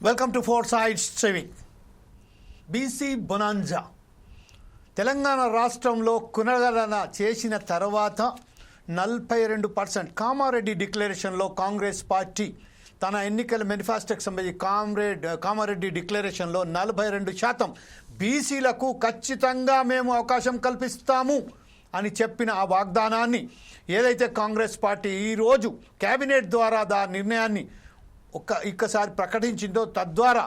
Welcome to four sides TV. BC bonanza Telangana రాష్ట్రంలో కునగణన చేసిన తర్వాత 42% కామారెడ్డి డిక్లరేషన్లో కాంగ్రెస్ పార్టీ తన ఎన్నికల మేనిఫెస్టోకి సంబంధించి కామారెడ్డి డిక్లరేషన్లో 42% బీసీలకు ఖచ్చితంగా మేము అవకాశం కల్పిస్తాము అని చెప్పిన ఆ వాగ్దానాన్ని ఏదైతే కాంగ్రెస్ పార్టీ ఈరోజు కేబినెట్ ద్వారా నిర్ణయాన్ని ఒక్కసారి ప్రకటించిందో, తద్వారా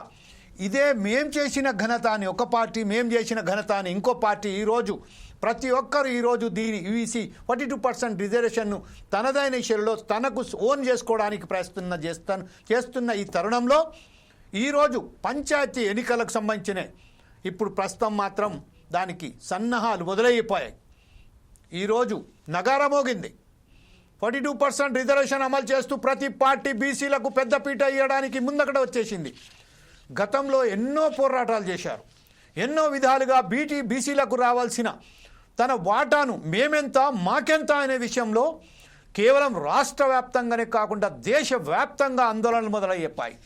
ఇదే మేం చేసిన ఘనత అని ఒక పార్టీ, మేం చేసిన ఘనత అని ఇంకో పార్టీ ఈరోజు ప్రతి ఒక్కరు ఈరోజు దీని యూఈసీ 42% రిజర్వేషన్ను తనదైన శైలిలో తనకు ఓన్ చేసుకోవడానికి చేస్తున్న ఈ తరుణంలో ఈరోజు పంచాయతీ ఎన్నికలకు సంబంధించిన ఇప్పుడు ప్రస్తుతం మాత్రం దానికి సన్నాహాలు మొదలైపోయాయి. ఈరోజు నగారా మోగింది. 42% రిజర్వేషన్ అమలు చేస్తూ ప్రతి పార్టీ బీసీలకు పెద్దపీట ఇవ్వడానికి ముందక్కడ వచ్చేసింది. గతంలో ఎన్నో పోరాటాలు చేశారు, ఎన్నో విధాలుగా బీసీలకు రావాల్సిన తన వాటాను మేమెంత మాకెంత అనే విషయంలో కేవలం రాష్ట్ర వ్యాప్తంగానే కాకుండా దేశవ్యాప్తంగా ఆందోళనలు మొదలయ్యాయి.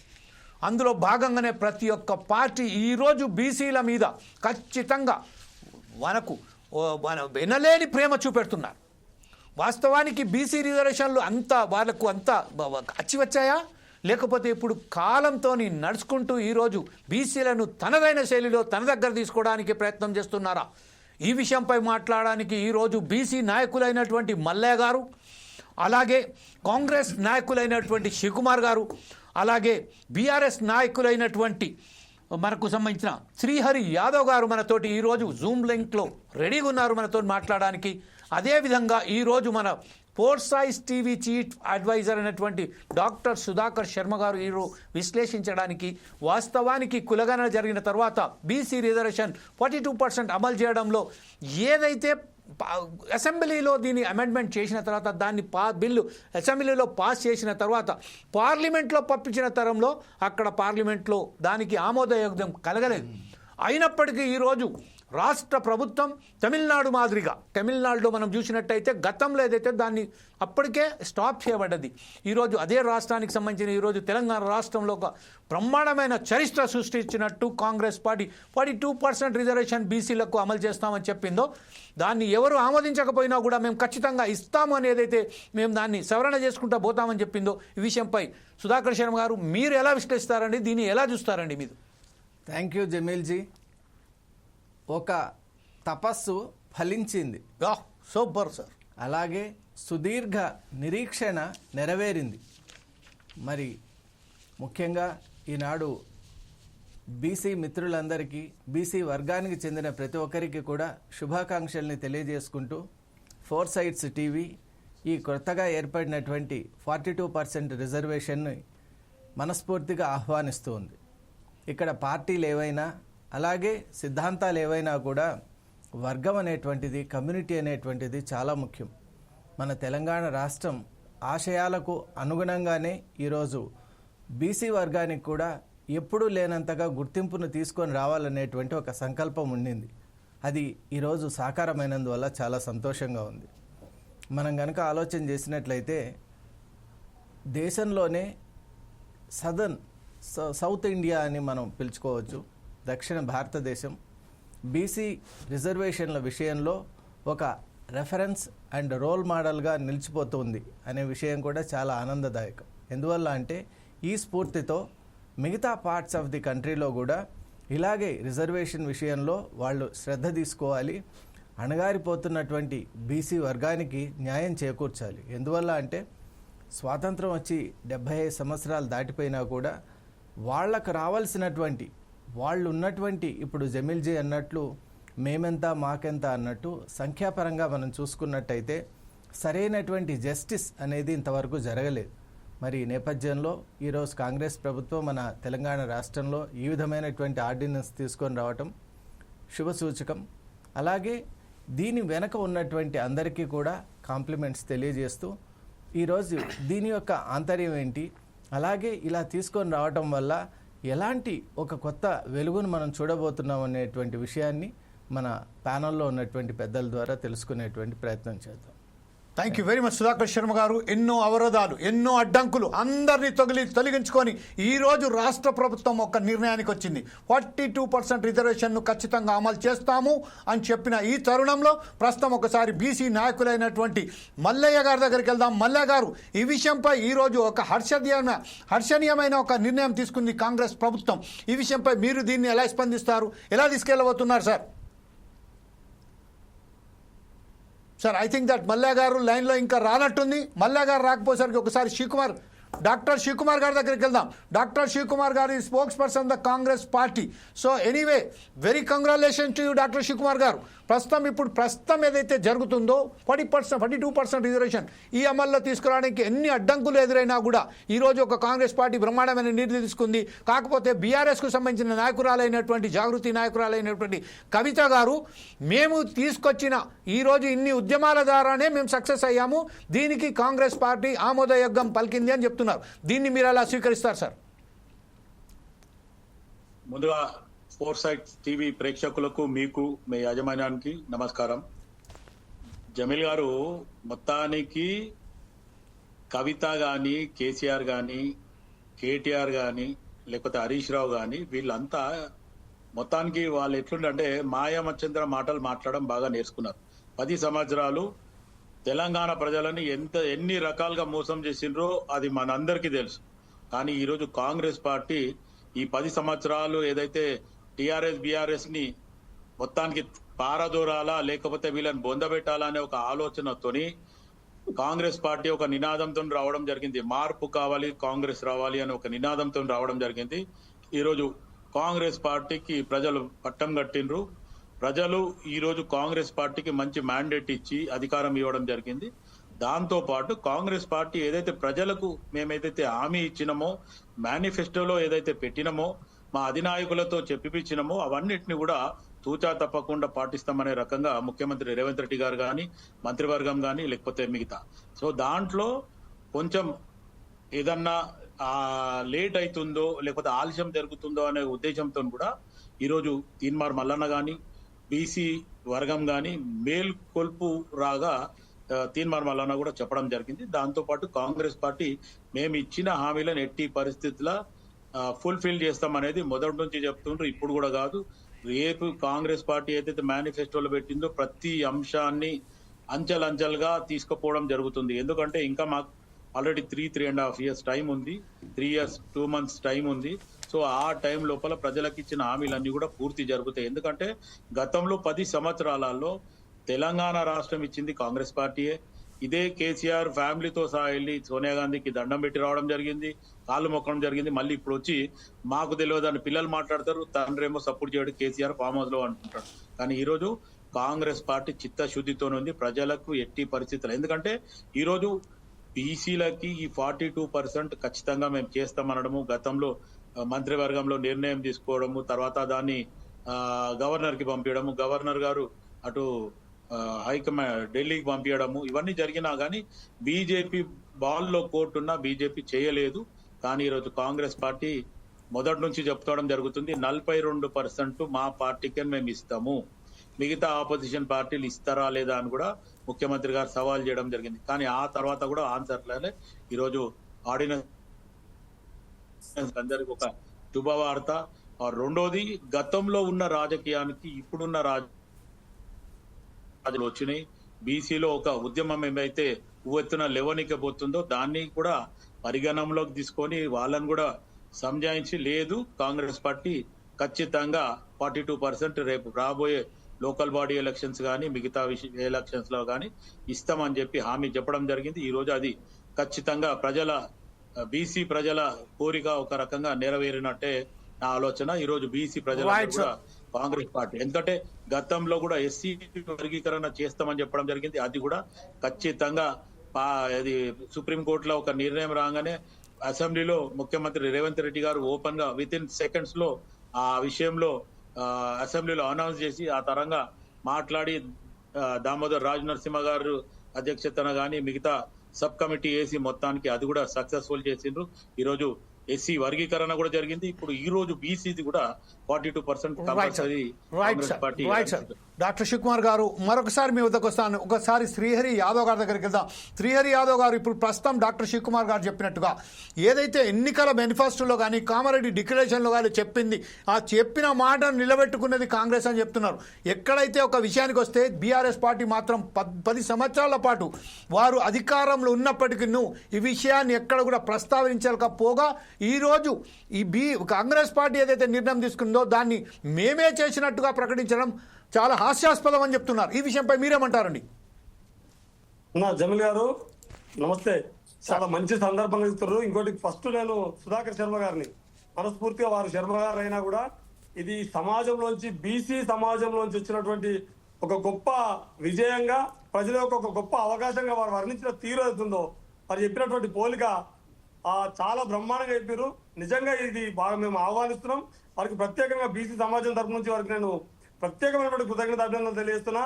అందులో భాగంగానే ప్రతి ఒక్క పార్టీ ఈరోజు బీసీల మీద ఖచ్చితంగా మనకు వినలేని ప్రేమ చూపెడుతున్నారు. వాస్తవానికి బీసీ రిజర్వేషన్లు వాళ్ళకు అచ్చి వచ్చాయా, లేకపోతే ఇప్పుడు కాలంతో నడుచుకుంటూ ఈరోజు బీసీలను తనదైన శైలిలో తన దగ్గర తీసుకోవడానికి ప్రయత్నం చేస్తున్నారా? ఈ విషయంపై మాట్లాడడానికి ఈరోజు బీసీ నాయకులైనటువంటి మల్లయ్య గారు, అలాగే కాంగ్రెస్ నాయకులైనటువంటి శివకుమార్ గారు, అలాగే బీఆర్ఎస్ నాయకులైనటువంటి మనకు సంబంధించిన శ్రీహరి యాదవ్ గారు మనతోటి ఈరోజు జూమ్ లింక్లో రెడీగా ఉన్నారు మనతో మాట్లాడడానికి. అదేవిధంగా ఈరోజు మన four sides TV chief advisor అయినటువంటి డాక్టర్ సుధాకర్ శర్మ గారు ఈరోజు విశ్లేషించడానికి, వాస్తవానికి కులగణన జరిగిన తర్వాత బీసీ రిజర్వేషన్ 42% అమలు చేయడంలో ఏదైతే అసెంబ్లీలో దీన్ని అమెండ్మెంట్ చేసిన తర్వాత దాన్ని బిల్లు అసెంబ్లీలో పాస్ చేసిన తర్వాత పార్లమెంట్లో పంపించిన తరంలో అక్కడ పార్లమెంట్లో దానికి ఆమోదయోగ్యం కలగలేదు. అయినప్పటికీ ఈరోజు రాష్ట్ర ప్రభుత్వం తమిళనాడు మాదిరిగా, తమిళనాడులో మనం చూసినట్టయితే గతంలో ఏదైతే దాన్ని అప్పటికే స్టాప్ చేయబడ్డది, ఈరోజు అదే రాష్ట్రానికి సంబంధించిన ఈరోజు తెలంగాణ రాష్ట్రంలో ఒక బ్రహ్మాండమైన చరిత్ర సృష్టించినట్టు కాంగ్రెస్ పార్టీ 42% రిజర్వేషన్ బీసీలకు అమలు చేస్తామని చెప్పిందో, దాన్ని ఎవరు ఆమోదించకపోయినా కూడా మేము ఖచ్చితంగా ఇస్తాము అని ఏదైతే మేము దాన్ని సవరణ చేసుకుంటూ పోతామని చెప్పిందో, ఈ విషయంపై సుధాకర్ శర్మ గారు మీరు ఎలా విశ్లేషిస్తారండి, దీన్ని ఎలా చూస్తారండి మీరు? Thank you జమీల్జీ. ఒక తపస్సు ఫలించింది. Super sir. అలాగే సుదీర్ఘ నిరీక్షణ నెరవేరింది. మరి ముఖ్యంగా ఈనాడు బీసీ మిత్రులందరికీ, బీసీ వర్గానికి చెందిన ప్రతి ఒక్కరికి కూడా శుభాకాంక్షల్ని తెలియజేసుకుంటూ ఫోర్ సైడ్స్ టీవీ ఈ కొత్తగా ఏర్పడినటువంటి 42% రిజర్వేషన్ని మనస్ఫూర్తిగా ఆహ్వానిస్తూ ఉంది. ఇక్కడ పార్టీలు ఏవైనా, అలాగే సిద్ధాంతాలు ఏవైనా కూడా వర్గం అనేటువంటిది, కమ్యూనిటీ అనేటువంటిది చాలా ముఖ్యం. మన తెలంగాణ రాష్ట్రం ఆశయాలకు అనుగుణంగానే ఈరోజు బీసీ వర్గానికి కూడా ఎప్పుడూ లేనంతగా గుర్తింపును తీసుకొని రావాలనేటువంటి ఒక సంకల్పం ఉండింది. అది ఈరోజు సాకారమైనందువల్ల చాలా సంతోషంగా ఉంది. మనం కనుక ఆలోచన చేసినట్లయితే దేశంలోనే సౌత్ ఇండియా అని మనం పిలుచుకోవచ్చు, దక్షిణ భారతదేశం బీసీ రిజర్వేషన్ల విషయంలో ఒక రెఫరెన్స్ అండ్ రోల్ మోడల్గా నిలిచిపోతుంది అనే విషయం కూడా చాలా ఆనందదాయకం. ఎందువల్ల అంటే ఈ స్ఫూర్తితో మిగతా పార్ట్స్ ఆఫ్ ది కంట్రీలో కూడా ఇలాగే రిజర్వేషన్ విషయంలో వాళ్ళు శ్రద్ధ తీసుకోవాలి, అణగారిపోతున్నటువంటి బీసీ వర్గానికి న్యాయం చేకూర్చాలి. ఎందువల్ల అంటే స్వాతంత్రం వచ్చి 75 సంవత్సరాలు దాటిపోయినా కూడా వాళ్ళకు రావాల్సినటువంటి, వాళ్ళు ఉన్నటువంటి, ఇప్పుడు జమీల్జీ అన్నట్లు మేమెంత మాకెంత అన్నట్టు సంఖ్యాపరంగా మనం చూసుకున్నట్టయితే సరైనటువంటి జస్టిస్ అనేది ఇంతవరకు జరగలేదు. మరి ఈ నేపథ్యంలో ఈరోజు కాంగ్రెస్ ప్రభుత్వం మన తెలంగాణ రాష్ట్రంలో ఈ విధమైనటువంటి ఆర్డినెన్స్ తీసుకొని రావటం శుభసూచకం. అలాగే దీని వెనక ఉన్నటువంటి అందరికీ కూడా కాంప్లిమెంట్స్ తెలియజేస్తూ ఈరోజు దీని యొక్క ఆంతర్యం ఏంటి, అలాగే ఇలా తీసుకొని రావటం వల్ల ఎలాంటి ఒక కొత్త వెలుగును మనం చూడబోతున్నాం అనేటువంటి విషయాన్ని మన ప్యానల్లో ఉన్నటువంటి పెద్దల ద్వారా తెలుసుకునేటువంటి ప్రయత్నం చేద్దాం. Thank you very much Sudhakar Sharma గారు. ఎన్నో అవరోధాలు, ఎన్నో అడ్డంకులు అందరినీ తొలగించుకొని ఈరోజు రాష్ట్ర ప్రభుత్వం ఒక నిర్ణయానికి వచ్చింది. 42% రిజర్వేషన్ను ఖచ్చితంగా అమలు చేస్తాము అని చెప్పిన ఈ తరుణంలో ప్రస్తుతం ఒకసారి బీసీ నాయకులైనటువంటి మల్లయ్య గారి దగ్గరికి వెళ్దాం. మల్లయ్య గారు, ఈ విషయంపై ఈరోజు ఒక హర్షణీయమైన ఒక నిర్ణయం తీసుకుంది కాంగ్రెస్ ప్రభుత్వం. ఈ విషయంపై మీరు దీన్ని ఎలా స్పందిస్తారు, ఎలా తీసుకెళ్ళబోతున్నారు sir? Sir, I think that Malla గారు లైన్లో ఇంకా రానట్టుంది. మల్లా గారు రాకపోయేసరికి ఒకసారి డాక్టర్ శివకుమార్ గారి దగ్గరికి వెళ్దాం. డాక్టర్ శివకుమార్ గారు ఈ spokesperson the Congress party. So anyway, very congratulation to you doctor Shivakumar గారు. ప్రస్తుతం ఏదైతే జరుగుతుందో 42% రిజర్వేషన్ ఈ అమల్లో తీసుకురావడానికి ఎన్ని అడ్డంకులు ఎదురైనా కూడా ఈరోజు ఒక కాంగ్రెస్ పార్టీ బ్రహ్మాండమైన నిర్ణయం తీసుకుంది. కాకపోతే బీఆర్ఎస్కు సంబంధించిన నాయకురాలైనటువంటి జాగృతి నాయకురాలైనటువంటి కవిత గారు, మేము తీసుకొచ్చిన ఈరోజు ఇన్ని ఉద్యమాల ద్వారానే మేము సక్సెస్ అయ్యాము, దీనికి కాంగ్రెస్ పార్టీ ఆమోదయోగ్యం పలికింది అని చెప్తున్నారు. దీన్ని మీరు ఎలా స్వీకరిస్తారు సార్? ముందుగా ఫోర్సైట్ టీవీ ప్రేక్షకులకు, మీకు, మీ యాజమాన్యానికి నమస్కారం. జమీల్ గారు, మొత్తానికి కవిత కానీ, కేసీఆర్ కానీ, కేటీఆర్ కానీ, లేకపోతే హరీష్ రావు కానీ, వీళ్ళంతా మొత్తానికి వాళ్ళు ఎట్లుంటే మాయామచంద్ర మాటలు మాట్లాడడం బాగా నేర్చుకున్నారు. 10 సంవత్సరాలు తెలంగాణ ప్రజలని ఎన్ని రకాలుగా మోసం చేసిండ్రో అది మనందరికీ తెలుసు. కానీ ఈరోజు కాంగ్రెస్ పార్టీ ఈ 10 సంవత్సరాలు ఏదైతే టిఆర్ఎస్ బీఆర్ఎస్ ని మొత్తానికి పారదోరాలా, లేకపోతే వీళ్ళని బొందబెట్టాలా అనే ఒక ఆలోచనతోని కాంగ్రెస్ పార్టీ ఒక నినాదంతో రావడం జరిగింది. మార్పు కావాలి, కాంగ్రెస్ రావాలి అని ఒక నినాదంతో రావడం జరిగింది. ఈరోజు కాంగ్రెస్ పార్టీకి ప్రజలు పట్టం కట్టిండ్రు. ప్రజలు ఈరోజు కాంగ్రెస్ పార్టీకి మంచి మ్యాండేట్ ఇచ్చి అధికారం ఇవ్వడం జరిగింది. దాంతో పాటు కాంగ్రెస్ పార్టీ ఏదైతే ప్రజలకు మేమేదైతే హామీ ఇచ్చినామో, మేనిఫెస్టోలో ఏదైతే పెట్టినామో, మా అధినాయకులతో చెప్పిపించినామో అవన్నిటిని కూడా తూచా తప్పకుండా పాటిస్తామనే రకంగా ముఖ్యమంత్రి రేవంత్ రెడ్డి గారు కానీ, మంత్రివర్గం కానీ, లేకపోతే మిగతా. సో దాంట్లో కొంచెం ఏదన్నా లేట్ అవుతుందో లేకపోతే ఆలస్యం జరుగుతుందో అనే ఉద్దేశంతో కూడా ఈరోజు తీన్మార్ మల్లన్న కానీ, బీసీ వర్గం కానీ మేల్కొల్పు రాగా తీన్మార్ మల్లన్న కూడా చెప్పడం జరిగింది. దాంతో పాటు కాంగ్రెస్ పార్టీ మేము ఇచ్చిన హామీలను ఎట్టి పరిస్థితుల్లో ఫుల్ఫిల్ చేస్తామనేది మొదటి నుంచి చెప్తుండ్రు. ఇప్పుడు కూడా కాదు, రేపు కాంగ్రెస్ పార్టీ ఏదైతే మేనిఫెస్టోలో పెట్టిందో ప్రతి అంశాన్ని అంచెలంచెలుగా తీసుకుపోవడం జరుగుతుంది. ఎందుకంటే ఇంకా మాకు ఆల్రెడీ 3.5 years టైం ఉంది, 3 years 2 months టైం ఉంది. సో ఆ టైం లోపల ప్రజలకు ఇచ్చిన హామీలన్నీ కూడా పూర్తి జరుగుతాయి. ఎందుకంటే గతంలో 10 సంవత్సరాలలో తెలంగాణ రాష్ట్రం ఇచ్చింది కాంగ్రెస్ పార్టీయే. ఇదే కేసీఆర్ ఫ్యామిలీతో సహా వెళ్ళి సోనియా గాంధీకి దండం పెట్టి రావడం జరిగింది, కాళ్ళు మొక్కడం జరిగింది. మళ్ళీ ఇప్పుడు వచ్చి మాకు తెలియదు అని పిల్లలు మాట్లాడతారు, తండ్రి ఏమో సపోర్ట్ చేయడు, కేసీఆర్ ఫామ్ హౌస్ లో అంటుంటాడు. కానీ ఈరోజు కాంగ్రెస్ పార్టీ చిత్తశుద్ధితో ఉంది ప్రజలకు ఎట్టి పరిస్థితులు. ఎందుకంటే ఈరోజు బీసీలకి ఈ 42% ఖచ్చితంగా మేము చేస్తామనడము, గతంలో మంత్రివర్గంలో నిర్ణయం తీసుకోవడము, తర్వాత దాన్ని గవర్నర్ కి పంపించడము, గవర్నర్ గారు అటు హైకమాండ్ ఢిల్లీకి పంపించడము, ఇవన్నీ జరిగినా కానీ బీజేపీ బాల్లో కోర్టున్నా బీజేపీ చేయలేదు. కానీ ఈరోజు కాంగ్రెస్ పార్టీ మొదటి నుంచి చెప్పుకోవడం జరుగుతుంది, 42% మా పార్టీకే మేము ఇస్తాము, మిగతా ఆపోజిషన్ పార్టీలు ఇస్తారా లేదా అని కూడా ముఖ్యమంత్రి గారు సవాల్ చేయడం జరిగింది. కానీ ఆ తర్వాత కూడా ఆన్సర్ లేలే. ఈరోజు ఆర్డినెన్స్ అందరికి ఒక శుభవార్త. రెండోది, గతంలో ఉన్న రాజకీయానికి ఇప్పుడున్న రాజకీయాలు వచ్చినాయి. బీసీలో ఒక ఉద్యమం ఏమైతే ఉవ్వెత్తున లేవనికపోతుందో దాన్ని కూడా పరిగణంలోకి తీసుకొని వాళ్ళని కూడా సంజాయించి, లేదు కాంగ్రెస్ పార్టీ ఖచ్చితంగా 42% రేపు రాబోయే లోకల్ బాడీ ఎలక్షన్స్ కానీ మిగతా ఎలక్షన్స్ లో కానీ ఇస్తామని చెప్పి హామీ చెప్పడం జరిగింది. ఈ రోజు అది ఖచ్చితంగా బీసీ ప్రజల కోరిక ఒక రకంగా నెరవేరినట్టే నా ఆలోచన. ఈ రోజు బీసీ ప్రజల కూడా కాంగ్రెస్ పార్టీ, ఎందుకంటే గతంలో కూడా ఎస్సీ వర్గీకరణ చేస్తామని చెప్పడం జరిగింది, అది కూడా ఖచ్చితంగా అది సుప్రీంకోర్టులో ఒక నిర్ణయం రాగానే అసెంబ్లీలో ముఖ్యమంత్రి రేవంత్ రెడ్డి గారు ఓపెన్ గా విత్ ఇన్ సెకండ్స్ లో ఆ విషయంలో అసెంబ్లీలో అనౌన్స్ చేసి ఆ తరంగా మాట్లాడి దామోదర్ రాజ్ నరసింహ గారు అధ్యక్షతన గాని మిగతా సబ్ కమిటీ వేసి మొత్తానికి అది కూడా సక్సెస్ఫుల్ చేసిండ్రు. ఈ రోజు ఎస్సీ వర్గీకరణ కూడా జరిగింది. ఇప్పుడు ఈ రోజు బీసీది కూడా 42% compulsory Congress party. Doctor Shivakumar గారు మరొకసారి మీ వద్దకు వస్తాను. ఒకసారి శ్రీహరి యాదవ్ గారి దగ్గరికి వెళ్దాం. శ్రీహరి యాదవ్ గారు, ఇప్పుడు ప్రస్తుతం డాక్టర్ శివకుమార్ గారు చెప్పినట్టుగా ఏదైతే ఎన్నికల మేనిఫెస్టోలో కానీ కామారెడ్డి డిక్లరేషన్లో కానీ చెప్పింది, ఆ చెప్పిన మాటను నిలబెట్టుకున్నది కాంగ్రెస్ అని చెప్తున్నారు. ఎక్కడైతే ఒక విషయానికి వస్తే బీఆర్ఎస్ పార్టీ మాత్రం 10 సంవత్సరాల పాటు వారు అధికారంలో ఉన్నప్పటికీ ఈ విషయాన్ని ఎక్కడ కూడా ప్రస్తావించకపోగా ఈరోజు కాంగ్రెస్ పార్టీ ఏదైతే నిర్ణయం తీసుకుందో దాన్ని మేమే చేసినట్టుగా ప్రకటించడం చాలా హాస్యాస్పదం అని చెప్తున్నారు. ఈ విషయంపై మీరేమంటారండి? జమీల్ గారు నమస్తే. చాలా మంచి సందర్భంగా ఇస్తారు. ఇంకోటి ఫస్ట్ నేను సుధాకర్ శర్మ గారిని మనస్ఫూర్తిగా, వారు శర్మ గారు అయినా కూడా ఇది సమాజంలోంచి బీసీ సమాజంలోంచి వచ్చినటువంటి ఒక గొప్ప విజయంగా, ప్రజల యొక్క ఒక గొప్ప అవకాశంగా వారు వర్ణించిన తీరు అవుతుందో, వారు చెప్పినటువంటి పోలిక చాలా బ్రహ్మాండంగా చెప్పారు. నిజంగా ఇది బాగా మేము ఆహ్వానిస్తున్నాం. వారికి ప్రత్యేకంగా బీసీ సమాజం తరఫు నుంచి వారికి నేను ప్రత్యేకమైనటువంటి కృతజ్ఞత అభినందనలు తెలియజేస్తున్నా.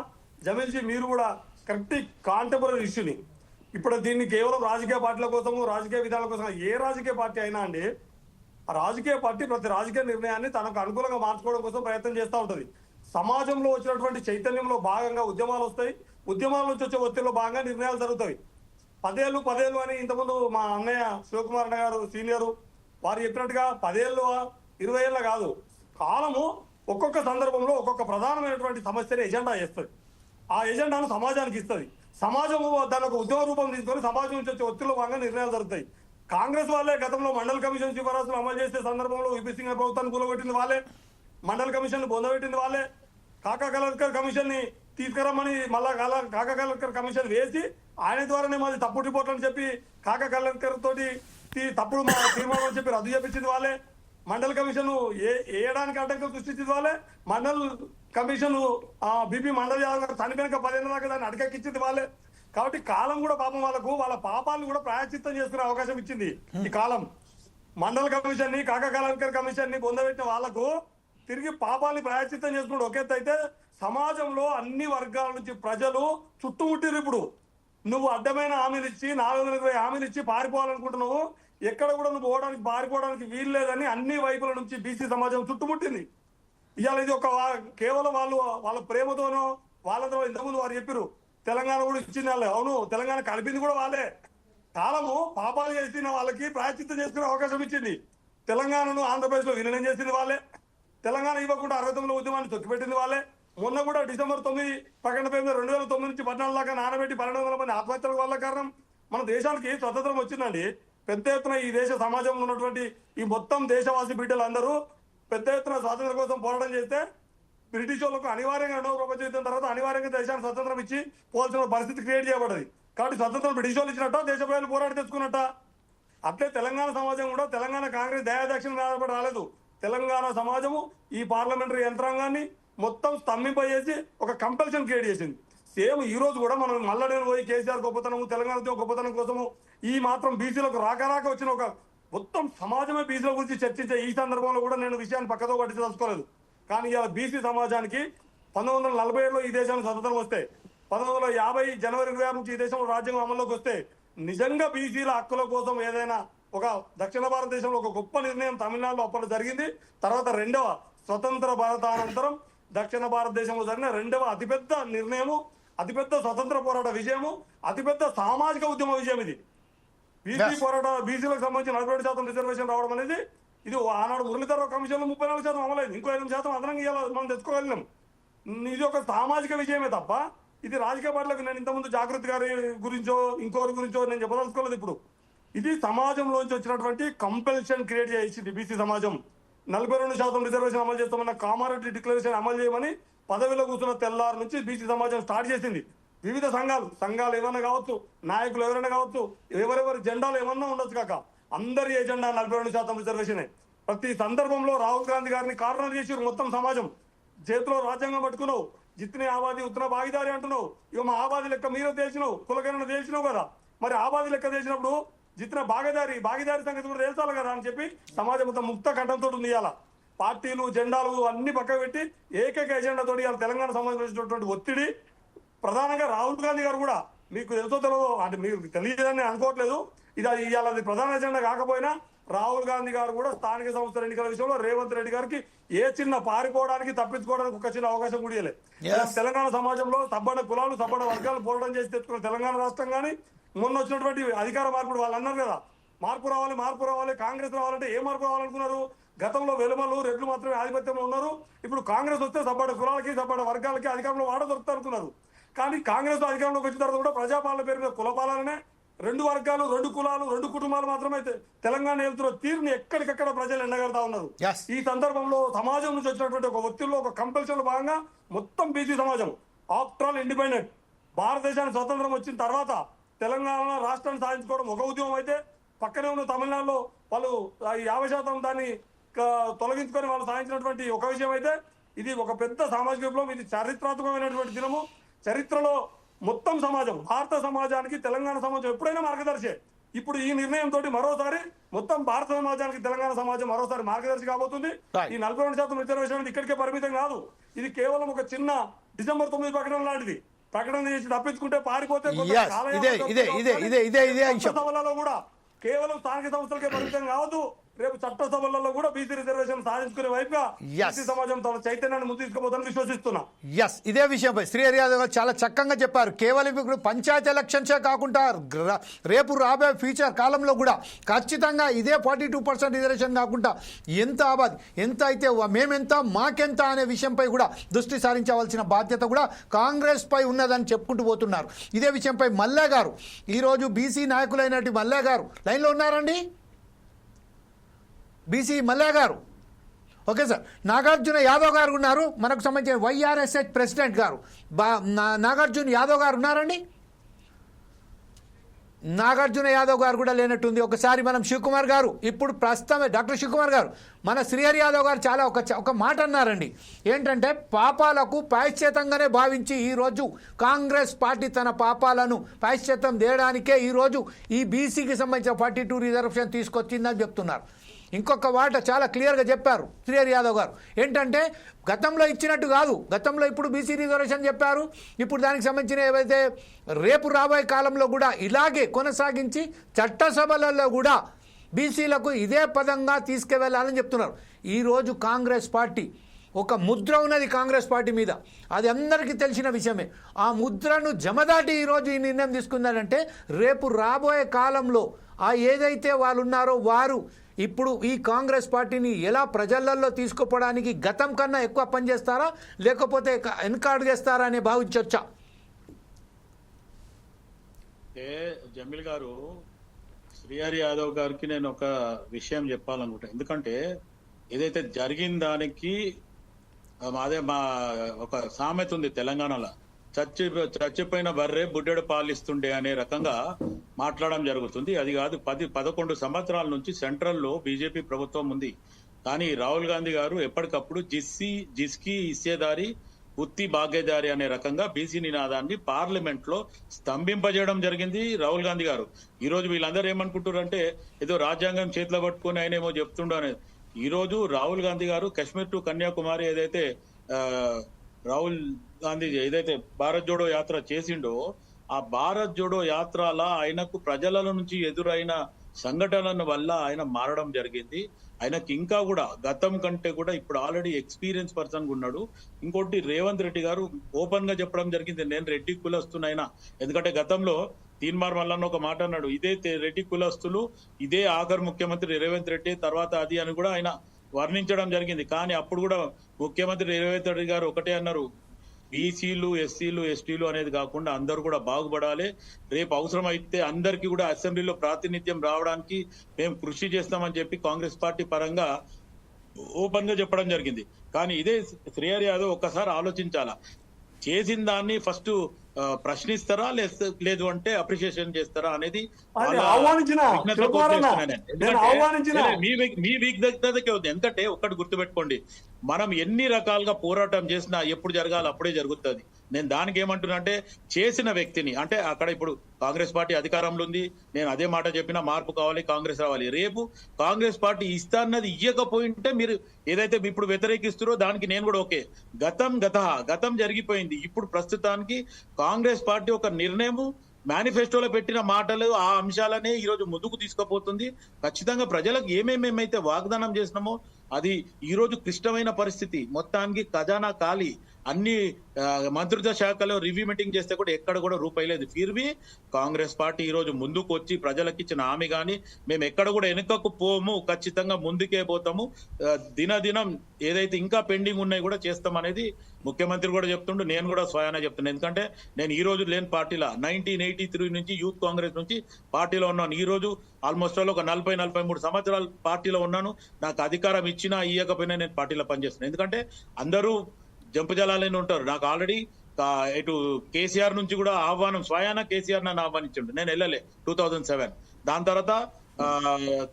జమీల్ జీ, మీరు కూడా కరెక్ట్ కాంటెంపరీ ఇష్యూని, ఇప్పుడు దీన్ని కేవలం రాజకీయ పార్టీల కోసము, రాజకీయ విధానాల కోసం, ఏ రాజకీయ పార్టీ అయినా అండి, ఆ రాజకీయ పార్టీ ప్రతి రాజకీయ నిర్ణయాన్ని తనకు అనుకూలంగా మార్చుకోవడం కోసం ప్రయత్నం చేస్తూ ఉంటుంది. సమాజంలో వచ్చినటువంటి చైతన్యంలో భాగంగా ఉద్యమాలు వస్తాయి. ఉద్యమాల నుంచి వచ్చే ఒత్తిడిలో భాగంగా నిర్ణయాలు జరుగుతాయి. 10 ఏళ్ళు అని ఇంతకుముందు మా అన్నయ్య శివకుమార్ గారు సీనియరు వారు చెప్పినట్టుగా 10 ఏళ్ళు 20 ఏళ్ళ కాదు, కాలము ఒక్కొక్క సందర్భంలో ఒక్కొక్క ప్రధానమైనటువంటి సమస్యని ఎజెండా చేస్తుంది. ఆ ఎజెండాను సమాజానికి ఇస్తుంది. సమాజము దాని ఒక ఉద్యమ రూపం తీసుకొని సమాజం నుంచి వచ్చే ఒత్తిడిలో భాగంగా నిర్ణయాలు జరుగుతాయి. కాంగ్రెస్ వాళ్ళే గతంలో మండల్ కమిషన్ సిఫారసులు అమలు చేసే సందర్భంలో విపి సింగ్ ప్రభుత్వాన్ని కూలగొట్టింది వాళ్ళే, మండల్ కమిషన్ బొందబెట్టింది వాళ్ళే, కాకా కలెక్టర్ కమిషన్ ని తీసుకురమ్మని మళ్ళా కాకా కలెక్టర్ కమిషన్ వేసి ఆయన ద్వారానే మాది తప్పుడు రిపోర్ట్ అని చెప్పి కాకా కలెక్టర్ తోటి తప్పుడు తీర్మానం అని చెప్పి రద్దు చేపించింది వాళ్ళే, మండల్ కమిషన్ వేయడానికి అడ్డంకులు సృష్టించింది వాళ్ళే, మండల్ కమిషన్ బీపీ మండల్ యాదవ్ గారు చనిపోయినాక 10 ఏళ్ళ దాకా దాన్ని అడకెక్కించింది వాళ్ళే. కాబట్టి కాలం కూడా పాపం వాళ్ళ పాపాలను కూడా ప్రాయశ్చిత్తం చేసుకునే అవకాశం ఇచ్చింది ఈ కాలం. మండల్ కమిషన్ ని, కాకా కలెక్టర్ కమిషన్ ని పొందబెట్టిన వాళ్లకు తిరిగి పాపాలని ప్రాయశ్చిత్తం చేసుకుంటూ ఒక ఎత్తు అయితే, సమాజంలో అన్ని వర్గాల నుంచి ప్రజలు చుట్టుముట్టిరు. ఇప్పుడు నువ్వు అడ్డమైన హామీలు ఇచ్చి 420 హామీలు ఇచ్చి పారిపోవాలనుకుంటున్నావు, ఎక్కడ కూడా నువ్వు పారిపోవడానికి వీలు లేదని అన్ని వైపుల నుంచి బీసీ సమాజం చుట్టుముట్టింది. ఇవాళ ఇది ఒక కేవలం వాళ్ళ ప్రేమతోనో వాళ్ళతో ఇంతకుముందు వారు చెప్పారు తెలంగాణ కూడా ఇచ్చింది వాళ్ళే. అవును, తెలంగాణ కలిపింది కూడా వాళ్ళే. కాలము పాపాలు చేసిన వాళ్ళకి ప్రాయశ్చిత్తం చేసుకునే అవకాశం ఇచ్చింది. తెలంగాణను ఆంధ్రప్రదేశ్ లో విలీనం చేసింది వాళ్ళే. తెలంగాణ ఇవ్వకుండా 69 ఉద్యమాన్ని తొక్కిపెట్టింది వాళ్ళే. మొన్న కూడా December 9 ప్రకటన పేరు 2009 నుంచి 14 దాకా నానబెట్టి 1200 మంది ఆత్మహత్యల వల్ల కారణం. మన దేశానికి స్వతంత్రం వచ్చిందండి. పెద్ద ఎత్తున ఈ దేశ సమాజంలో ఉన్నటువంటి ఈ మొత్తం దేశవాసి బిడ్డలందరూ పెద్ద ఎత్తున స్వాతంత్రం కోసం పోరాటం చేస్తే బ్రిటిష్ వాళ్ళకు అనివార్యంగా 2వ ప్రపంచ యుద్ధం తర్వాత అనివార్యంగా దేశానికి స్వతంత్రం ఇచ్చి పోవాల్సిన పరిస్థితి క్రియేట్ చేయబడ్డది. కాబట్టి స్వతంత్రం బ్రిటిష్ వాళ్ళు ఇచ్చినట్ట, దేశ ప్రజలు పోరాడి తెచ్చుకున్నట్ట. అట్లే తెలంగాణ సమాజం కూడా తెలంగాణ కాంగ్రెస్ దయాదక్షిణ ఆధారపడి రాలేదు. తెలంగాణ సమాజము ఈ పార్లమెంటరీ యంత్రాంగాన్ని మొత్తం స్తంభింపజేసి ఒక కంపల్షన్ క్రియేట్ చేసింది. సేమ్ ఈ రోజు కూడా మనం మళ్ళా నేను పోయి కేసీఆర్ గొప్పతనము, తెలంగాణ గొప్పతనం కోసము ఈ మాత్రం బీసీలకు రాక వచ్చిన ఒక మొత్తం సమాజమే బీసీల గురించి చర్చించే ఈ సందర్భంలో కూడా నేను విషయాన్ని పక్కతో పట్టి తెలుసుకోలేదు. కానీ ఇలా బీసీ సమాజానికి 1947లో ఈ దేశానికి స్వతంత్రం వస్తే, 1950 జనవరి 26 నుంచి ఈ దేశంలో రాజ్యాంగం అమల్లోకి వస్తే, నిజంగా బీసీల హక్కుల కోసం ఏదైనా ఒక దక్షిణ భారతదేశంలో ఒక గొప్ప నిర్ణయం తమిళనాడులో అప్పట్లో జరిగింది. తర్వాత 2వ స్వతంత్ర భారతానంతరం దక్షిణ భారతదేశంలో జరిగిన 2వ అతిపెద్ద నిర్ణయము, అతిపెద్ద స్వతంత్ర పోరాట విజయము, అతిపెద్ద సామాజిక ఉద్యమ విజయం ఇది. బీసీ పోరాట, బీసీలకు సంబంధించిన 47% రిజర్వేషన్ రావడం అనేది ఇది ఆనాడు మురళీధరరావు కమిషన్లో 34% అమలైంది. ఇంకో 8% అదనంగా ఇవ్వాలి, మనం తెచ్చుకోగలిగినాం. ఇది ఒక సామాజిక విజయమే తప్ప ఇది రాజకీయ పార్టీలకు నేను ఇంతకుముందు జాగృతి గారి గురించో ఇంకోరి గురించో నేను చెప్పదలుచుకోలేదు. ఇప్పుడు ఇది సమాజంలోంచి వచ్చినటువంటి కంపల్షన్ క్రియేట్ చేసింది బీసీ సమాజం. 42% రిజర్వేషన్ అమలు చేస్తామన్న కామారెడ్డి డిక్లరేషన్ అమలు చేయమని పదవిలో కూర్చున్న తెల్లారు నుంచి బీసీ సమాజం స్టార్ట్ చేసింది. వివిధ సంఘాలు ఏమన్నా కావచ్చు, నాయకులు ఎవరైనా కావచ్చు, ఎవరెవరి జెండాలు ఏమన్నా ఉండొచ్చు కాక అందరి ఎజెండా 42% రిజర్వేషనే. ప్రతి సందర్భంలో రాహుల్ గాంధీ గారిని కార్నర్ చేసి మొత్తం సమాజం చేతిలో రాజ్యాంగం పట్టుకున్నావు, జిత్ని ఆబాది ఉత్తర భాగీదారి అంటున్నావు. ఇక మా ఆబాది లెక్క మీరు తేల్చినావు, కులకరణ తేల్చినావు కదా, మరి ఆబాది లెక్క తేల్చినప్పుడు జిత్న భాగీదారి సంగతి కూడా తేల్చాలి కదా అని చెప్పి సమాజం మొత్తం ముక్త కంఠంతో ఉంది. ఇవాళ పార్టీలు జెండాలు అన్ని పక్క పెట్టి ఏకైక ఎజెండాతో ఇవాళ తెలంగాణ సంబంధించినటువంటి ఒత్తిడి ప్రధానంగా రాహుల్ గాంధీ గారు కూడా, మీకు తెలుసో తెలియదు అంటే మీకు తెలియదని అనుకోవట్లేదు, ఇది ఇవాళ ప్రధాన ఎజెండా కాకపోయినా రాహుల్ గాంధీ గారు కూడా స్థానిక సంస్థల ఎన్నికల విషయంలో రేవంత్ రెడ్డి గారికి ఏ చిన్న పారిపోవడానికి తప్పించుకోవడానికి ఒక చిన్న అవకాశం కూడా ఇవ్వలేదు. Yes. తెలంగాణ సమాజంలో సబ్బడ కులాలు సబ్బడ వర్గాలు పోరాటం చేసి తెచ్చుకున్న తెలంగాణ రాష్ట్రం కానీ మొన్న వచ్చినటువంటి అధికార మార్పుడు వాళ్ళు అన్నారు కదా, మార్పు రావాలి కాంగ్రెస్ రావాలంటే ఏ మార్పు రావాలనుకున్నారు? గతంలో వెలుమలు రెడ్లు మాత్రమే ఆధిపత్యంలో ఉన్నారు, ఇప్పుడు కాంగ్రెస్ వస్తే సబ్బడ కులాలకి సబ్బడ వర్గాలకి అధికారంలో వాడ దొరుకుతారు అనుకున్నారు. కానీ కాంగ్రెస్ అధికారంలోకి వచ్చిన తర్వాత కూడా ప్రజాపాలన పేరు మీద కులపాలనే, 2 వర్గాలు 2 కులాలు 2 కుటుంబాలు మాత్రమే తెలంగాణ వెళ్తున్న తీరుని ఎక్కడికక్కడ ప్రజలు ఎండగడతా ఉన్నారు. Yes. ఈ సందర్భంలో సమాజం నుంచి వచ్చినటువంటి ఒక ఒత్తిడిలో ఒక కంపల్షన్ లో భాగంగా మొత్తం బీసీ సమాజం ఆఫ్టర్ ఆల్ ఇండిపెండెంట్ భారతదేశానికి స్వతంత్రం వచ్చిన తర్వాత తెలంగాణ రాష్ట్రాన్ని సాధించుకోవడం ఒక ఉద్యమం అయితే, పక్కనే ఉన్న తమిళనాడులో వాళ్ళు 50% దాన్ని తొలగించుకొని వాళ్ళు సాధించినటువంటి ఒక విషయం అయితే, ఇది ఒక పెద్ద సామాజిక విప్లవం. ఇది చారిత్రాత్మకమైనటువంటి దినము. చరిత్రలో మొత్తం సమాజం, భారత సమాజానికి తెలంగాణ సమాజం ఎప్పుడైనా మార్గదర్శి. ఇప్పుడు ఈ నిర్ణయంతో మరోసారి మొత్తం భారత సమాజానికి తెలంగాణ సమాజం మరోసారి మార్గదర్శి కాబోతుంది. Right. ఈ 42% రిజర్వేషన్ ఇక్కడికే పరిమితం కాదు. ఇది కేవలం ఒక చిన్న డిసెంబర్ 9 ప్రకటన లాంటిది. ప్రకటన చేసి తప్పించుకుంటే పారిపోతే కొంత Yes. ఇదే అంశం. సభలలో కూడా కేవలం స్థానిక సంస్థలకే పరిమితం కావద్దు. రేపు చట్టసభలలో కూడా బీసీ రిజర్వేషన్ సాధించుకునే వైపుగా Yes. బీసీ సమాజం తన చైతన్యాన్ని ముందు తీసుకుపోతానని విశ్వసిస్తున్నా. ఎస్, ఇదే విషయంపై శ్రీహరి యాదవ్ గారు చాలా చక్కగా చెప్పారు. కేవలం ఇప్పుడు పంచాయతీ ఎలక్షన్సే కాకుండా రేపు రాబోయే ఫ్యూచర్ కాలంలో కూడా ఖచ్చితంగా ఇదే 42% రిజర్వేషన్ కాకుండా ఎంత ఆబాది ఎంత అయితే మేమెంత మాకెంత అనే విషయంపై కూడా దృష్టి సారించవలసిన బాధ్యత కూడా కాంగ్రెస్ పై ఉన్నదని చెప్పుకుంటూ పోతున్నారు. ఇదే విషయంపై మల్లా గారు, ఈరోజు బీసీ నాయకులైనటువంటి మల్లా గారు లైన్లో ఉన్నారండి. బీసీ మల్లా గారు, ఓకే సార్. నాగార్జున యాదవ్ గారు ఉన్నారు, మనకు సంబంధించిన వైఆర్ఎస్హెచ్ ప్రెసిడెంట్ గారు. నాగార్జున యాదవ్ గారు ఉన్నారండి. నాగార్జున యాదవ్ గారు కూడా లేనట్టుంది. ఒకసారి మనం శివకుమార్ గారు, ఇప్పుడు ప్రస్తుతమే డాక్టర్ శివకుమార్ గారు, మన శ్రీహరి యాదవ్ గారు చాలా ఒక మాట అన్నారండి. ఏంటంటే పాపాలకు ప్రాయశ్చిత్తంగానే భావించి ఈరోజు కాంగ్రెస్ పార్టీ తన పాపాలను ప్రాయశ్చిత్తం చేయడానికే ఈరోజు ఈ బీసీకి సంబంధించిన 42 రిజర్వేషన్ తీసుకొచ్చిందని చెప్తున్నారు. ఇంకొక మాట చాలా క్లియర్గా చెప్పారు శ్రీహరి యాదవ్ గారు. ఏంటంటే గతంలో ఇచ్చినట్టు కాదు, గతంలో ఇప్పుడు బీసీ రిజర్వేషన్ చెప్పారు, ఇప్పుడు దానికి సంబంధించిన ఏవైతే రేపు రాబోయే కాలంలో కూడా ఇలాగే కొనసాగించి చట్టసభలలో కూడా బీసీలకు ఇదే పదంగా తీసుకువెళ్ళాలని చెప్తున్నారు. ఈరోజు కాంగ్రెస్ పార్టీ ఒక ముద్ర ఉన్నది కాంగ్రెస్ పార్టీ మీద, అది అందరికీ తెలిసిన విషయమే. ఆ ముద్రను జమదాటి ఈరోజు ఈ నిర్ణయం తీసుకున్నారంటే రేపు రాబోయే కాలంలో ఏదైతే వాళ్ళు ఉన్నారో వారు ఇప్పుడు ఈ కాంగ్రెస్ పార్టీని ఎలా ప్రజలలో తీసుకుపోవడానికి గతం కన్నా ఎక్కువ పనిచేస్తారా లేకపోతే వెనకాడు చేస్తారా అని భావించవచ్చా? జమీల్ గారు, శ్రీహరి యాదవ్ గారికి నేను ఒక విషయం చెప్పాలనుకుంటా. ఎందుకంటే ఏదైతే జరిగిన దానికి అదే మా ఒక సామెత ఉంది తెలంగాణలో, చచ్చిపోయిన బర్రె బుడ్డెడు పాలిస్తుండే అనే రకంగా మాట్లాడడం జరుగుతుంది. అది కాదు, 10-11 సంవత్సరాల నుంచి సెంట్రల్లో బీజేపీ ప్రభుత్వం ఉంది. కానీ రాహుల్ గాంధీ గారు ఎప్పటికప్పుడు జిస్కి ఇస్సేదారి ఉత్తి భాగ్యదారి అనే రకంగా బీసీ నినాదాన్ని పార్లమెంట్ లో స్తంభింపజేయడం జరిగింది రాహుల్ గాంధీ గారు. ఈ రోజు వీళ్ళందరూ ఏమనుకుంటారు అంటే ఏదో రాజ్యాంగం చేతిలో పట్టుకుని ఆయన ఏమో చెప్తుండో అనేది. ఈ రోజు రాహుల్ గాంధీ గారు కాశ్మీర్ టు కన్యాకుమారి ఏదైతే రాహుల్ గాంధీ ఏదైతే భారత్ జోడో యాత్ర చేసిండో, ఆ భారత్ జోడో యాత్రల ఆయనకు ప్రజల నుంచి ఎదురైన సంఘటనల వల్ల ఆయన మారడం జరిగింది. ఆయనకి ఇంకా కూడా గతం కంటే కూడా ఇప్పుడు ఆల్రెడీ ఎక్స్పీరియన్స్ పర్సన్ ఉన్నాడు. ఇంకోటి రేవంత్ రెడ్డి గారు ఓపెన్ గా చెప్పడం జరిగింది, నేను రెడ్డి కులస్తునైనా. ఎందుకంటే గతంలో తీన్మార్ మల్లన్న ఒక మాట అన్నాడు, ఇదే రెడ్డి కులస్తులు ఇదే ఆఖరు ముఖ్యమంత్రి రేవంత్ రెడ్డి తర్వాత అది అని కూడా ఆయన వర్ణించడం జరిగింది. కానీ అప్పుడు కూడా ముఖ్యమంత్రి రేవంత్ రెడ్డి గారు ఒకటే అన్నారు, బీసీలు ఎస్సీలు ఎస్టీలు అనేది కాకుండా అందరూ కూడా బాగుపడాలి, రేపు అవసరం అయితే అందరికీ కూడా అసెంబ్లీలో ప్రాతినిధ్యం రావడానికి మేము కృషి చేస్తామని చెప్పి కాంగ్రెస్ పార్టీ పరంగా ఓపెన్ గా చెప్పడం జరిగింది. కానీ ఇదే శ్రీహరి యాదవ్ ఒక్కసారి ఆలోచించాలా, చేసిన దాన్ని ఫస్ట్ ప్రశ్నిస్తారా లేదు అంటే అప్రిషియేషన్ చేస్తారా అనేది మీ విజ్ఞతకే ఉంది. ఎందుకంటే ఒక్కటి గుర్తుపెట్టుకోండి, మనం ఎన్ని రకాలుగా పోరాటం చేసినా ఎప్పుడు జరగాలి అప్పుడే జరుగుతుంది. నేను దానికి ఏమంటున్నా అంటే చేసిన వ్యక్తిని, అంటే అక్కడ ఇప్పుడు కాంగ్రెస్ పార్టీ అధికారంలో ఉంది, నేను అదే మాట చెప్పినా మార్పు కావాలి, కాంగ్రెస్ రావాలి. రేపు కాంగ్రెస్ పార్టీ ఇస్తాన్నది ఇయ్యకపోయింటే మీరు ఏదైతే ఇప్పుడు వ్యతిరేకిస్తారో దానికి నేను కూడా ఓకే. గతం జరిగిపోయింది. ఇప్పుడు ప్రస్తుతానికి కాంగ్రెస్ పార్టీ ఒక నిర్ణయం మేనిఫెస్టోలో పెట్టిన మాటలు ఆ అంశాలనే ఈరోజు ముందుకు తీసుకుపోతుంది. ఖచ్చితంగా ప్రజలకు ఏమేమైతే వాగ్దానం చేసినామో అది ఈరోజు క్లిష్టమైన పరిస్థితి. మొత్తానికి ఖజానా ఖాళీ. అన్ని మంత్రిత్వ శాఖలో రివ్యూ మీటింగ్ చేస్తే కూడా ఎక్కడ కూడా రూపాయి లేదు. ఫిర్వి కాంగ్రెస్ పార్టీ ఈరోజు ముందుకు వచ్చి ప్రజలకు ఇచ్చిన హామీ కానీ మేము ఎక్కడ కూడా వెనుకకు పోము, ఖచ్చితంగా ముందుకే పోతాము. దినదినం ఏదైతే ఇంకా పెండింగ్ ఉన్నాయి కూడా చేస్తాం అనేది ముఖ్యమంత్రి కూడా చెప్తుండు, నేను కూడా స్వయానా చెప్తున్నాను. ఎందుకంటే నేను ఈ రోజు లేని పార్టీలో 1983 నుంచి యూత్ కాంగ్రెస్ నుంచి పార్టీలో ఉన్నాను. ఈ రోజు ఆల్మోస్ట్ ఒక 40-43 సంవత్సరాలు పార్టీలో ఉన్నాను. నాకు అధికారం ఇచ్చినా ఇయ్యకపోయినా నేను పార్టీలో పనిచేస్తున్నాను. ఎందుకంటే అందరూ జంపు జలాలని ఉంటారు. నాకు ఆల్రెడీ ఇటు కేసీఆర్ నుంచి కూడా ఆహ్వానం, స్వయానా కేసీఆర్ నన్ను ఆహ్వానించండు, నేను వెళ్ళలే 2007. దాని తర్వాత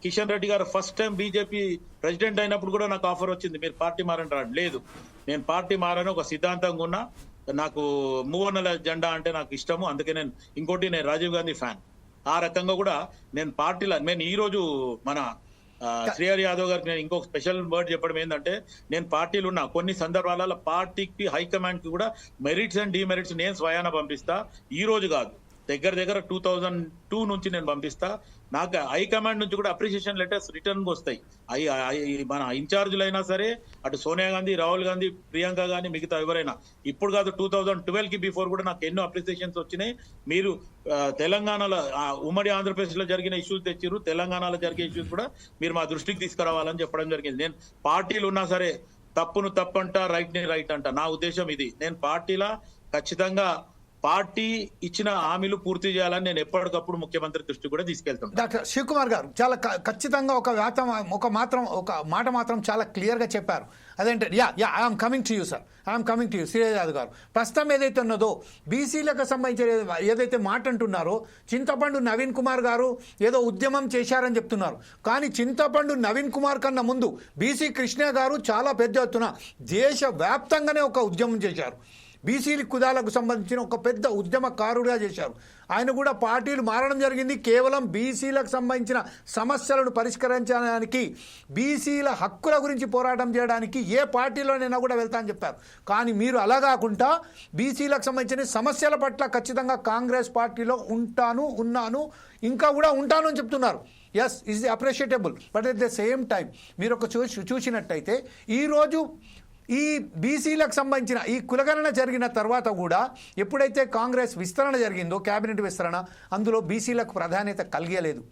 కిషన్ రెడ్డి గారు ఫస్ట్ టైం బీజేపీ ప్రెసిడెంట్ అయినప్పుడు కూడా నాకు ఆఫర్ వచ్చింది, మీరు పార్టీ మారండి రాడు. లేదు, నేను పార్టీ మారని ఒక సిద్ధాంతంగా ఉన్నా. నాకు మూవన్నెల జెండా అంటే నాకు ఇష్టము. అందుకే నేను రాజీవ్ గాంధీ ఫ్యాన్. ఆ రకంగా కూడా నేను పార్టీలో నేను ఈ రోజు మన శ్రీహరి యాదవ్ గారికి నేను ఇంకొక స్పెషల్ వర్డ్ చెప్పడం ఏంటంటే, నేను పార్టీలు ఉన్నా కొన్ని సందర్భాలలో పార్టీకి హైకమాండ్ కి కూడా మెరిట్స్ అండ్ డిమెరిట్స్ నేను స్వయాన పంపిస్తా. ఈ రోజు కాదు, దగ్గర 2002 నుంచి నేను పంపిస్తా. నాకు హైకమాండ్ నుంచి కూడా అప్రిషియేషన్ లెటర్స్ రిటర్న్ వస్తాయి. మన ఇన్ఛార్జీలు అయినా సరే, అటు సోనియా గాంధీ, రాహుల్ గాంధీ, ప్రియాంక గాంధీ, మిగతా ఎవరైనా. ఇప్పుడు కాదు, 2012 కి బిఫోర్ కూడా నాకు ఎన్నో అప్రిసియేషన్స్ వచ్చినాయి. మీరు తెలంగాణలో ఉమ్మడి ఆంధ్రప్రదేశ్ లో జరిగిన ఇష్యూస్ తెచ్చిర్రు, తెలంగాణలో జరిగే ఇష్యూస్ కూడా మీరు మా దృష్టికి తీసుకురావాలని చెప్పడం జరిగింది. నేను పార్టీలు ఉన్నా సరే తప్పును తప్పంట, రైట్ ని రైట్ అంట. నా ఉద్దేశం ఇది. నేను పార్టీలా ఖచ్చితంగా పార్టీ ఇచ్చిన హామీలు పూర్తి చేయాలని నేను ఎప్పటికప్పుడు ముఖ్యమంత్రి దృష్టి కూడా తీసుకెళ్తాను. డాక్టర్ శివకుమార్ గారు చాలా ఖచ్చితంగా ఒక మాట మాత్రం చాలా క్లియర్గా చెప్పారు. అదేంటే I'm coming to you sir, I'm coming to you Srihari Yadav గారు. ప్రస్తుతం ఏదైతే ఉన్నదో బీసీలకు సంబంధించిన ఏదైతే మాట అంటున్నారో, చింతపండు నవీన్ కుమార్ గారు ఏదో ఉద్యమం చేశారని చెప్తున్నారు. కానీ చింతపండు నవీన్ కుమార్ కన్నా ముందు బీసీ కృష్ణ గారు చాలా పెద్ద ఎత్తున దేశవ్యాప్తంగానే ఒక ఉద్యమం చేశారు. బీసీల కులాలకు సంబంధించిన ఒక పెద్ద ఉద్యమకారుడిగా చేశారు. ఆయన కూడా పార్టీలు మారడం జరిగింది. కేవలం బీసీలకు సంబంధించిన సమస్యలను పరిష్కరించడానికి, బీసీల హక్కుల గురించి పోరాటం చేయడానికి ఏ పార్టీలోనైనా కూడా వెళ్తా అని చెప్పారు. కానీ మీరు అలా కాకుండా బీసీలకు సంబంధించిన సమస్యల పట్ల ఖచ్చితంగా కాంగ్రెస్ పార్టీలో ఉన్నాను, ఇంకా కూడా ఉంటాను అని చెప్తున్నారు. Yes, is appreciable. But at the same time మీరు ఒక చూసినట్టయితే ఈరోజు ఈ బీసీలకు సంబంధించిన ఈ కులగణన జరిగిన తర్వాత కూడా ఎప్పుడైతే కాంగ్రెస్ విస్తరణ జరిగిందో, క్యాబినెట్ విస్తరణ, అందులో బీసీలకు ప్రాధాన్యత కలిగలేదు.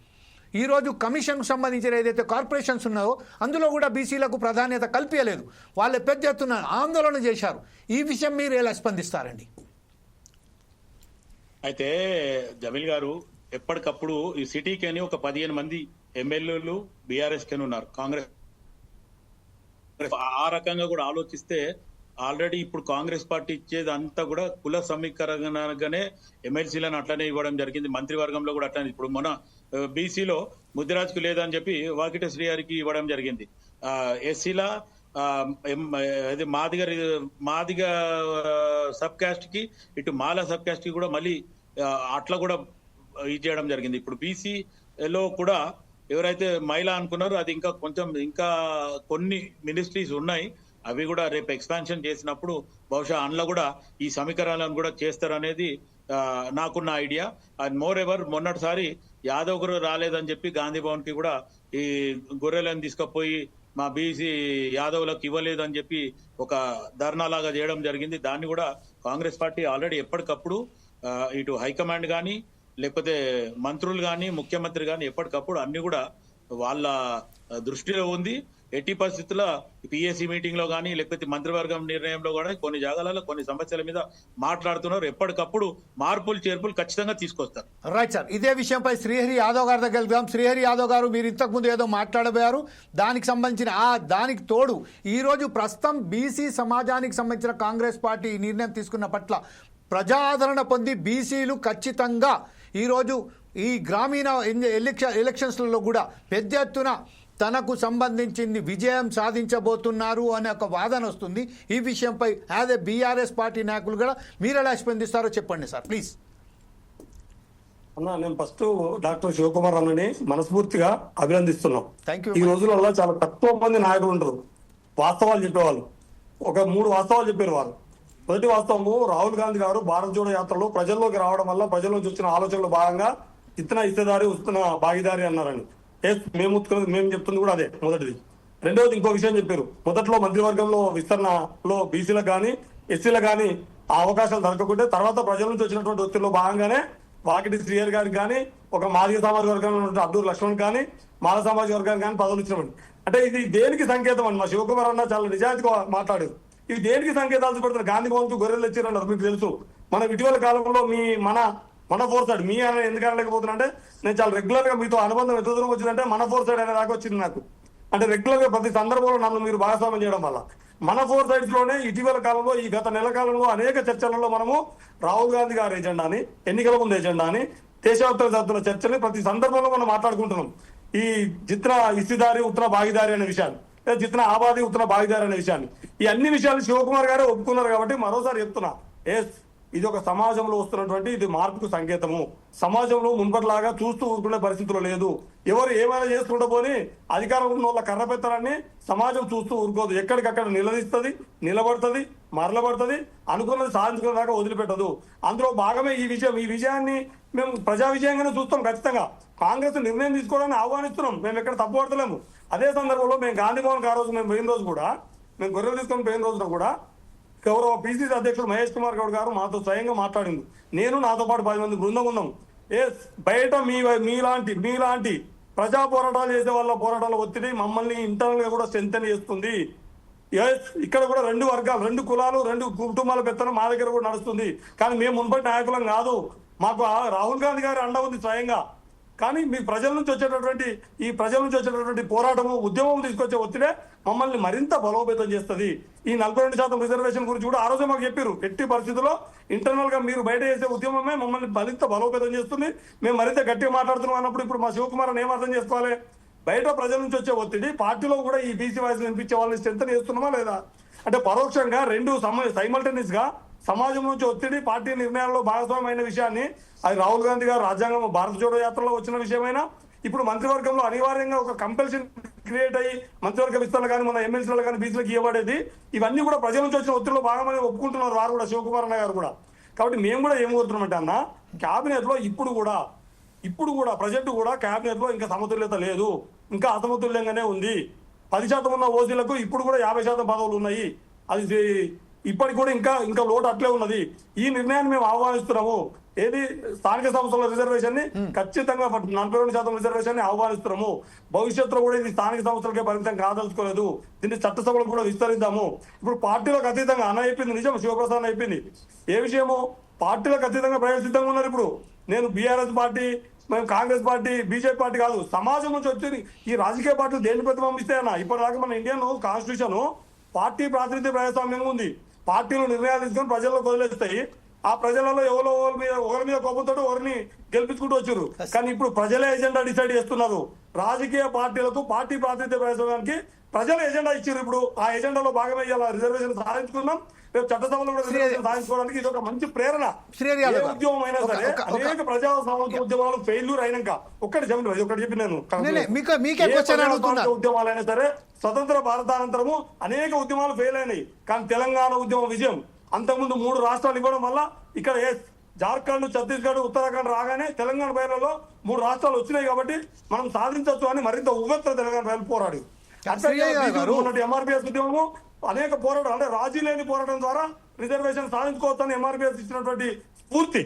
ఈరోజు కమిషన్కు సంబంధించిన ఏదైతే కార్పొరేషన్స్ ఉన్నాయో అందులో కూడా బీసీలకు ప్రాధాన్యత కల్పించలేదు. వాళ్ళు పెద్ద ఎత్తున ఆందోళన చేశారు. ఈ విషయం మీరు ఎలా స్పందిస్తారండి? అయితే జమీల్ గారు, ఎప్పటికప్పుడు ఈ సిటీకి అని ఒక 15 మంది ఎమ్మెల్యేలు బీఆర్ఎస్ కి ఉన్నారు. కాంగ్రెస్ ఆ రకంగా కూడా ఆలోచిస్తే ఆల్రెడీ ఇప్పుడు కాంగ్రెస్ పార్టీ ఇచ్చేది అంతా కూడా కుల సమీకరణగానే ఎమ్మెల్సీలను అట్లనే ఇవ్వడం జరిగింది. మంత్రివర్గంలో కూడా అట్లనే. ఇప్పుడు మన బీసీలో ముద్దిరాజ్కు లేదని చెప్పి వాకిట శ్రీహరికి ఇవ్వడం జరిగింది. ఎస్సీల అది మాదిగ సబ్ క్యాస్ట్ కి, ఇటు మాల సబ్ క్యాస్ట్ కి కూడా మళ్ళీ అట్లా కూడా ఇది చేయడం జరిగింది. ఇప్పుడు బీసీలో కూడా ఎవరైతే మహిళ అనుకున్నారో అది ఇంకా కొన్ని మినిస్ట్రీస్ ఉన్నాయి. అవి కూడా రేపు ఎక్స్పాన్షన్ చేసినప్పుడు బహుశా అందులో కూడా ఈ సమీకరణలను కూడా చేస్తారనేది నాకున్న ఐడియా. అండ్ మోర్ ఎవర్, మొన్నటిసారి యాదవ్ గారు రాలేదని చెప్పి గాంధీ భవన్ కి కూడా ఈ గొర్రెలను తీసుకుపోయి మా బీసీ యాదవ్లకు ఇవ్వలేదని చెప్పి ఒక ధర్నా లాగా చేయడం జరిగింది. దాన్ని కూడా కాంగ్రెస్ పార్టీ ఆల్రెడీ ఎప్పటికప్పుడు ఇటు హైకమాండ్ కానీ, లేకపోతే మంత్రులు కానీ, ముఖ్యమంత్రి కానీ ఎప్పటికప్పుడు అన్ని కూడా వాళ్ళ దృష్టిలో ఉంది. ఎట్టి పరిస్థితుల్లో పిఎస్సి మీటింగ్ లో కానీ, లేకపోతే మంత్రివర్గం నిర్ణయంలో కూడా కొన్ని జాగాలలో కొన్ని సమస్యల మీద మాట్లాడుతున్నారు. ఎప్పటికప్పుడు మార్పులు చేర్పులు ఖచ్చితంగా తీసుకొస్తారు. రైట్ సార్, ఇదే విషయంపై శ్రీహరి యాదవ్ గారి దగ్గర వెళ్దాం. శ్రీహరి యాదవ్ గారు, మీరు ఇంతకుముందు ఏదో మాట్లాడబోయారు, దానికి సంబంధించిన దానికి తోడు ఈరోజు ప్రస్తుతం బీసీ సమాజానికి సంబంధించిన కాంగ్రెస్ పార్టీ నిర్ణయం తీసుకున్న పట్ల ప్రజాదరణ పొంది బీసీలు ఖచ్చితంగా ఈరోజు ఈ గ్రామీణ ఎలక్షన్స్లలో కూడా పెద్ద ఎత్తున తనకు సంబంధించింది విజయం సాధించబోతున్నారు అనే ఒక వాదన వస్తుంది. ఈ విషయంపై యాజ్ ఏ బీఆర్ఎస్ పార్టీ నాయకులు కూడా మీరు ఎలా స్పందిస్తారో చెప్పండి సార్, ప్లీజ్. అన్న, నేను ఫస్ట్ డాక్టర్ శివకుమార్ అన్నని మనస్ఫూర్తిగా అభినందిస్తున్నాం. Thank you. ఈ రోజులలో చాలా తక్కువ మంది నాయకులు ఉంటారు వాస్తవాలు చెప్పేవాళ్ళు. ఒక 3 వాస్తవాలు చెప్పారు వారు. మొదటి వాస్తవము, రాహుల్ గాంధీ గారు భారత్ జోడో యాత్రలో ప్రజల్లోకి రావడం వల్ల ప్రజల్లోకి వచ్చిన ఆలోచనలో భాగంగా ఇతన ఇస్తేదారి ఉస్తున్న భాగీదారి అన్నారని. మేము చెప్తుంది కూడా అదే మొదటిది. రెండవది ఇంకో విషయం చెప్పారు, మొదట్లో మంత్రివర్గంలో విస్తరణలో బీసీలకు కానీ ఎస్సీలకు కానీ ఆ అవకాశాలు దొరకకుంటే తర్వాత ప్రజల నుంచి వచ్చినటువంటి ఒత్తిడిలో భాగంగానే వాకిటి శ్రీహరి గారికి కానీ, ఒక మాదిగ సామాజిక వర్గంలో ఉన్నటువంటి అబ్దుల్ లక్ష్మణ్ కానీ, మాల సామాజిక వర్గానికి కానీ పదవులు ఇచ్చినామని. అంటే ఇది దేనికి సంకేతం అని మా శివకుమార్ అన్న చాలా నిజాయితీగా మాట్లాడారు. ఇవి దేనికి సంకేతాలు చూపెడతారు? గాంధీ భవన్ కు గొర్రెలు తెచ్చారన్నారు, మీకు తెలుసు. మన ఇటీవల కాలంలో మన ఫోర్ సైడ్ మీ అని ఎందుకు అనలేకపోతున్నా అంటే, నేను చాలా రెగ్యులర్ గా మీతో అనుబంధం ఎంత దూరం వచ్చిందంటే మన ఫోర్ సైడ్ అనే దాకా వచ్చింది నాకు. అంటే రెగ్యులర్ గా ప్రతి సందర్భంలో నన్ను మీరు భాగస్వామ్యం చేయడం వల్ల మన ఫోర్ సైడ్స్ లోనే ఇటీవల కాలంలో ఈ గత నెల కాలంలో అనేక చర్చలలో మనము రాహుల్ గాంధీ గారి ఎజెండాని, ఎన్నికల ముందు ఎజెండాని, దేశవ్యాప్తంగా జరుగుతున్న చర్చని ప్రతి సందర్భంలో మనం మాట్లాడుకుంటున్నాం. ఈ జిత్నా ఇస్తిదారి ఉత్తర భాగీదారి అనే విషయాన్ని, లేదా జిత్నా ఆబాది ఉత్తర భాగీదారి అనే విషయాన్ని, ఈ అన్ని విషయాలు శివకుమార్ గారే ఒప్పుకున్నారు. కాబట్టి మరోసారి చెప్తున్నా, ఇది ఒక సమాజంలో వస్తున్నటువంటి ఇది మార్పుకు సంకేతము. సమాజంలో మున్పటిలాగా చూస్తూ ఊరుకునే పరిస్థితులు లేదు. ఎవరు ఏమైనా చేసుకుంటూ పోని అధికారంలో ఉన్న వాళ్ళ కర్ర పెత్తనాన్ని సమాజం చూస్తూ ఊరుకోదు. ఎక్కడికక్కడ నిలదీస్తుంది, నిలబడుతుంది, మరలబడుతుంది, అనుకున్నది సాధించుకునే దాకా వదిలిపెట్టదు. అందులో భాగమే ఈ విజయాన్ని మేము ప్రజా విజయంగానే చూస్తాం. ఖచ్చితంగా కాంగ్రెస్ నిర్ణయం తీసుకోవడాన్ని ఆహ్వానిస్తున్నాం. మేము ఎక్కడ తప్పుపడతలేము. అదే సందర్భంలో మేము గాంధీ భవన్ ఆ రోజు మేము పోయిన రోజు కూడా, మేము గొర్రెలు తీసుకొని పోయిన రోజున కూడా గౌరవ పిసిసి అధ్యక్షుడు మహేష్ కుమార్ గౌడ్ గారు మాతో స్వయంగా మాట్లాడింది. నేను నాతో పాటు 10 మంది బృందం ఉన్నాం. బయట మీలాంటి ప్రజా పోరాటాలు చేసే వాళ్ళ పోరాటాల ఒత్తిడి మమ్మల్ని ఇంటర్నల్ గా కూడా స్ట్రెంథెన్ చేస్తుంది. ఇక్కడ కూడా 2 వర్గాలు, 2 కులాలు, 2 కుటుంబాల పెత్తనం మా దగ్గర కూడా నడుస్తుంది. కానీ మేము మున్పటి నాయకులం కాదు. మాకు రాహుల్ గాంధీ గారి అండ ఉంది స్వయంగా. కానీ మీ ప్రజల నుంచి వచ్చేటటువంటి పోరాటము, ఉద్యమం తీసుకొచ్చే ఒత్తిడే మమ్మల్ని మరింత బలోపేతం చేస్తుంది. ఈ 42% రిజర్వేషన్ గురించి కూడా ఆ రోజే మాకు చెప్పారు. ఎట్టి పరిస్థితుల్లో ఇంటర్నల్ గా మీరు బయట చేసే ఉద్యమమే మమ్మల్ని మరింత బలోపేతం చేస్తుంది, మేము మరింత గట్టిగా మాట్లాడుతున్నాం అన్నప్పుడు ఇప్పుడు మా శివకుమార్ ఏం అర్థం చేసుకోవాలి? బయట ప్రజల నుంచి వచ్చే ఒత్తిడి పార్టీలో కూడా ఈ బీసీ వాయిస్ వినిపించే వాళ్ళని స్ట్రెంథెన్ చేస్తున్నామా లేదా? అంటే పరోక్షంగా 2 సైమల్టేనియస్ గా సమాజం నుంచి ఒత్తిడి, పార్టీ నిర్ణయాల్లో భాగస్వామ్యమైన విషయాన్ని, అది రాహుల్ గాంధీ గారు రాజ్యాంగం భారత జోడో యాత్రలో వచ్చిన విషయమైనా, ఇప్పుడు మంత్రివర్గంలో అనివార్యంగా ఒక కంపల్షన్ క్రియేట్ అయ్యి మంత్రివర్గ విస్తరణ కానీ మన ఎమ్మెల్సీలు కానీ బీసీలకు ఇవ్వబడేది, ఇవన్నీ కూడా ప్రజల నుంచి వచ్చిన ఒత్తిడిలో భాగమని ఒప్పుకుంటున్నారు వారు కూడా, శివకుమార్ అన్న గారు కూడా. కాబట్టి మేము కూడా ఏం కోరుతున్నామంటే అన్న, క్యాబినెట్ లో ఇప్పుడు కూడా ప్రజెంట్ కూడా క్యాబినెట్ లో ఇంకా సమతుల్యత లేదు, ఇంకా అసమతుల్యంగానే ఉంది. 10% ఉన్న ఓసీలకు ఇప్పుడు కూడా 50% పదవులు ఉన్నాయి. అది ఇప్పటికి కూడా ఇంకా లోటు అట్లే ఉన్నది. ఈ నిర్ణయాన్ని మేము ఆహ్వానిస్తున్నాము. స్థానిక సంస్థల రిజర్వేషన్ ని ఖచ్చితంగా 42% రిజర్వేషన్ ని ఆహ్వానిస్తున్నాము. భవిష్యత్తులో కూడా ఇది స్థానిక సంస్థలకే పరిమితం కాదలుచుకోలేదు, దీన్ని చట్టసభలకు కూడా విస్తరిద్దాము. ఇప్పుడు పార్టీలకు అతీతంగా అన్న అయిపోయింది, నిజం శివప్రసాద్ అయిపోయింది. ఏ విషయము? పార్టీలకు అతీతంగా ప్రజలు సిద్ధంగా ఉన్నారు. ఇప్పుడు నేను బీఆర్ఎస్ పార్టీ, మేము కాంగ్రెస్ పార్టీ, బీజేపీ పార్టీ కాదు, సమాజం నుంచి వచ్చి ఈ రాజకీయ పార్టీలు దేన్ని ప్రతిబింబిస్తాయన్న? ఇప్పటిదాకా మన ఇండియన్ కాన్స్టిట్యూషన్ పార్టీ ప్రాతినిధ్య ప్రజాస్వామ్యంగా ఉంది. పార్టీలు నిర్ణయాలు తీసుకొని ప్రజల్లోకి వదిలేస్తాయి. ఆ ప్రజలలో ఒకరి మీద కోపంతో ఒకరిని గెలిపించుకుంటూ వచ్చారు. కానీ ఇప్పుడు ప్రజలే ఎజెండా డిసైడ్ చేస్తున్నారు. రాజకీయ పార్టీలకు పార్టీ ప్రాతినిధ్య ప్రజాస్వామ్యానికి ప్రజల ఎజెండా ఇచ్చారు. ఇప్పుడు ఆ ఎజెండాలో భాగమే ఇలా రిజర్వేషన్ సాధించుకున్నాం. రేపు చట్టసభలో కూడా రిజర్వేషన్ సాధించుకోవడానికి ఇది ఒక మంచి ప్రేరణ. ఏ ఉద్యమం అయినా సరే అనేక ప్రజా ఉద్యమాలు ఫెయిల్యూర్ అయినాక ఒకటి చెప్పి నేను ఉద్యమాలైనా సరే స్వతంత్ర భారతానంతరము అనేక ఉద్యమాలు ఫెయిల్ అయినాయి. కానీ తెలంగాణ ఉద్యమం విజయం, అంతకుముందు 3 రాష్ట్రాలు ఇవ్వడం వల్ల ఇక్కడ జార్ఖండ్, ఛత్తీస్గఢ్, ఉత్తరాఖండ్ రాగానే తెలంగాణ బయలులో 3 రాష్ట్రాలు వచ్చినాయి. కాబట్టి మనం సాధించవచ్చు అని మరింత ఉవ్వెత్తున తెలంగాణ బయలు పోరాడు. ఎంఆర్పీఎస్ ఉద్యమము అనేక పోరాటం, అంటే రాజీ లేని పోరాటం ద్వారా రిజర్వేషన్ సాధించుకోవచ్చని ఎంఆర్పీఎస్ ఇచ్చినటువంటి స్ఫూర్తి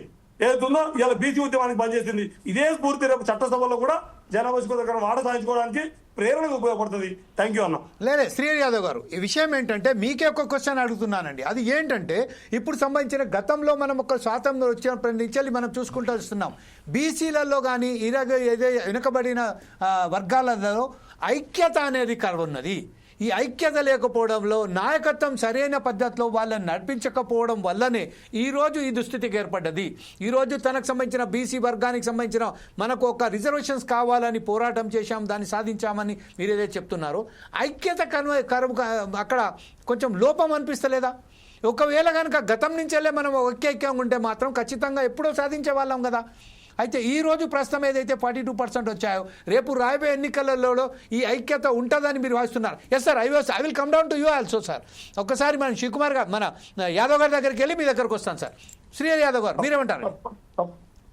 ఏదైతుందో ఇవాళ బీసీ ఉద్యమానికి పనిచేసింది. ఇదే స్ఫూర్తి రేపు చట్టసభలో కూడా జనాభా దగ్గర వాడ సాధించుకోవడానికి ప్రేరణకు ఉపయోగపడుతుంది. థ్యాంక్ యూ అన్న. లేదే శ్రీహరి యాదవ్ గారు, ఈ విషయం ఏంటంటే మీకే ఒక క్వశ్చన్ అడుగుతున్నానండి. అది ఏంటంటే ఇప్పుడు సంబంధించిన గతంలో మనం ఒక స్వాతంత్రం వచ్చినప్పటి నుంచి మనం చూసుకుంటూ వస్తున్నాం, బీసీలలో కానీ వెనుకబడిన వర్గాలలో ఐక్యత అనేది కరువున్నది. ఈ ఐక్యత లేకపోవడంలో, నాయకత్వం సరైన పద్ధతిలో వాళ్ళని నడిపించకపోవడం వల్లనే ఈరోజు ఈ దుస్థితికి ఏర్పడ్డది. ఈరోజు తనకు సంబంధించిన బీసీ వర్గానికి సంబంధించిన మనకు ఒక రిజర్వేషన్స్ కావాలని పోరాటం చేశాం, దాన్ని సాధించామని మీరు ఏదైతే చెప్తున్నారో, ఐక్యత కరువు అక్కడ కొంచెం లోపం అనిపిస్తలేదా? ఒకవేళ కనుక గతం నుంచెల్లే మనం ఐక్యంగా ఉంటే మాత్రం ఖచ్చితంగా ఎప్పుడో సాధించే వాళ్ళం కదా. అయితే ఈ రోజు ప్రస్తుతం ఏదైతే 42% వచ్చాయో రేపు రాబోయే ఎన్నికలలో ఈ ఐక్యత ఉంటుందని మీరు భావిస్తున్నారు. Yes sir, I will come down to you also sir. ఒక్కసారి మన శివకుమార్ గారు, మన యాదవ్ గారి దగ్గరికి వెళ్ళి మీ దగ్గరకు వస్తాను సార్. శ్రీహరి యాదవ్ గారు మీరేమంటారు?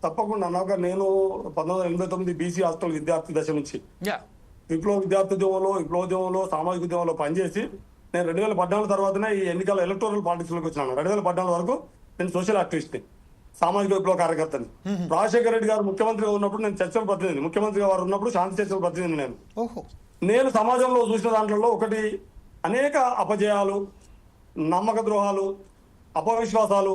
తప్పకుండా అన్నాక నేను 1989 బీసీ హాస్టల్ విద్యార్థి దశ నుంచి యా విప్లవ విప్లవోద్యమంలో సామాజిక ఉద్యమంలో పనిచేసి నేను 2014 తర్వాతనే ఈ ఎన్నికల ఎలక్టోరల్ పాలిటిక్స్ లోకి వచ్చినాను. 2014 వరకు నేను సోషల్ యాక్టివిస్ట్, సామాజిక విప్లవ కార్యకర్తని. రాజశేఖర రెడ్డి గారు ముఖ్యమంత్రిగా ఉన్నప్పుడు నేను చర్చల ప్రతినిధి, ముఖ్యమంత్రిగా వారు ఉన్నప్పుడు శాంతి చర్చల ప్రతినిధి. నేను సమాజంలో చూసిన దాంట్లో ఒకటి, అనేక అపజయాలు, నమ్మక ద్రోహాలు, అపవిశ్వాసాలు,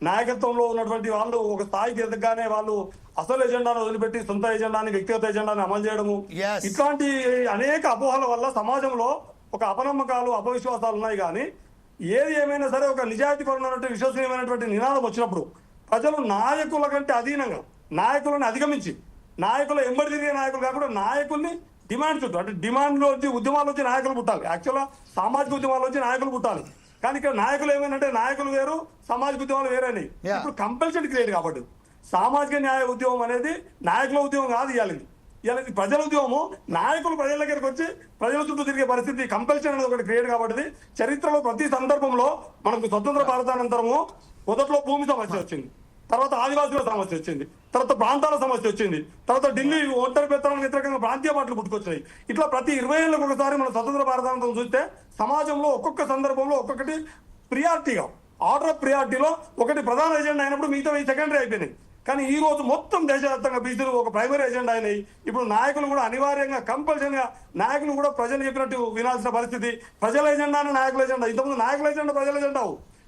నాయకత్వంలో ఉన్నటువంటి వాళ్ళు ఒక స్థాయికి ఎదగగానే వాళ్ళు అసలు ఎజెండాను వదిలిపెట్టి సొంత ఎజెండాని, వ్యక్తిగత ఎజెండాని అమలు చేయడము, ఇట్లాంటి అనేక అపోహల వల్ల సమాజంలో ఒక అపనమ్మకాలు, అపవిశ్వాసాలు ఉన్నాయి. కానీ ఏది ఏమైనా సరే ఒక నిజాయితీపరమైనటువంటి, విశ్వసనీయమైనటువంటి నినాదం వచ్చినప్పుడు ప్రజలు నాయకుల కంటే అధీనంగా, నాయకులను అధిగమించి, నాయకుల ఎంబడి తిరిగే నాయకులు కాకుండా నాయకుల్ని డిమాండ్ చుట్టూ, అంటే డిమాండ్లో వచ్చి ఉద్యమాలు వచ్చి నాయకులు పుట్టాలి. యాక్చువల్గా సామాజిక ఉద్యమాలు వచ్చి నాయకులు పుట్టాలి. కానీ ఇక్కడ నాయకులు ఏమైందంటే నాయకులు వేరు, సామాజిక ఉద్యమాలు వేరని ఇప్పుడు కంపల్షన్ క్రియేట్ కాబట్టి సామాజిక న్యాయ ఉద్యమం అనేది నాయకుల ఉద్యమం కాదు. ఇవాళ ప్రజల ఉద్యమము, నాయకులు ప్రజల దగ్గరికి వచ్చి ప్రజల చుట్టూ తిరిగే పరిస్థితి కంపల్షన్ అనేది ఒకటి క్రియేట్ కాబట్టి చరిత్రలో ప్రతి సందర్భంలో మనకు స్వతంత్ర భారతానంతరము మొదట్లో భూమి సమస్య వచ్చింది, తర్వాత ఆదివాసుల సమస్య వచ్చింది, తర్వాత ప్రాంతాల సమస్య వచ్చింది, తర్వాత ఢిల్లీ ఒంటరి పెత్తనాలకు వ్యతిరేకంగా ప్రాంతీయ పార్టీలు పుట్టుకొచ్చాయి. ఇట్లా ప్రతి 20 ఏళ్ళకు ఒకసారి మన స్వతంత్ర భారతానంతరం చూస్తే సమాజంలో ఒక్కొక్క సందర్భంలో ఒక్కొక్కటి ప్రియారిటీగా, ఆర్డర్ ఆఫ్ ప్రియారిటీలో ఒకటి ప్రధాన ఎజెండా అయినప్పుడు మిగతా సెకండరీ అయిపోయినాయి. కానీ ఈ రోజు మొత్తం దేశవ్యాప్తంగా బీసీలు ఒక ప్రైమరీ ఎజెండా అయినాయి. ఇప్పుడు నాయకులు కూడా అనివార్యంగా కంపల్సరీగా నాయకులు కూడా ప్రజలు చెప్పినట్టు వినాల్సిన పరిస్థితి. ప్రజల ఎజెండానే నాయకుల ఎజెండా. ఇంతకుముందు నాయకుల ఎజెండా ప్రజల ఎజెండా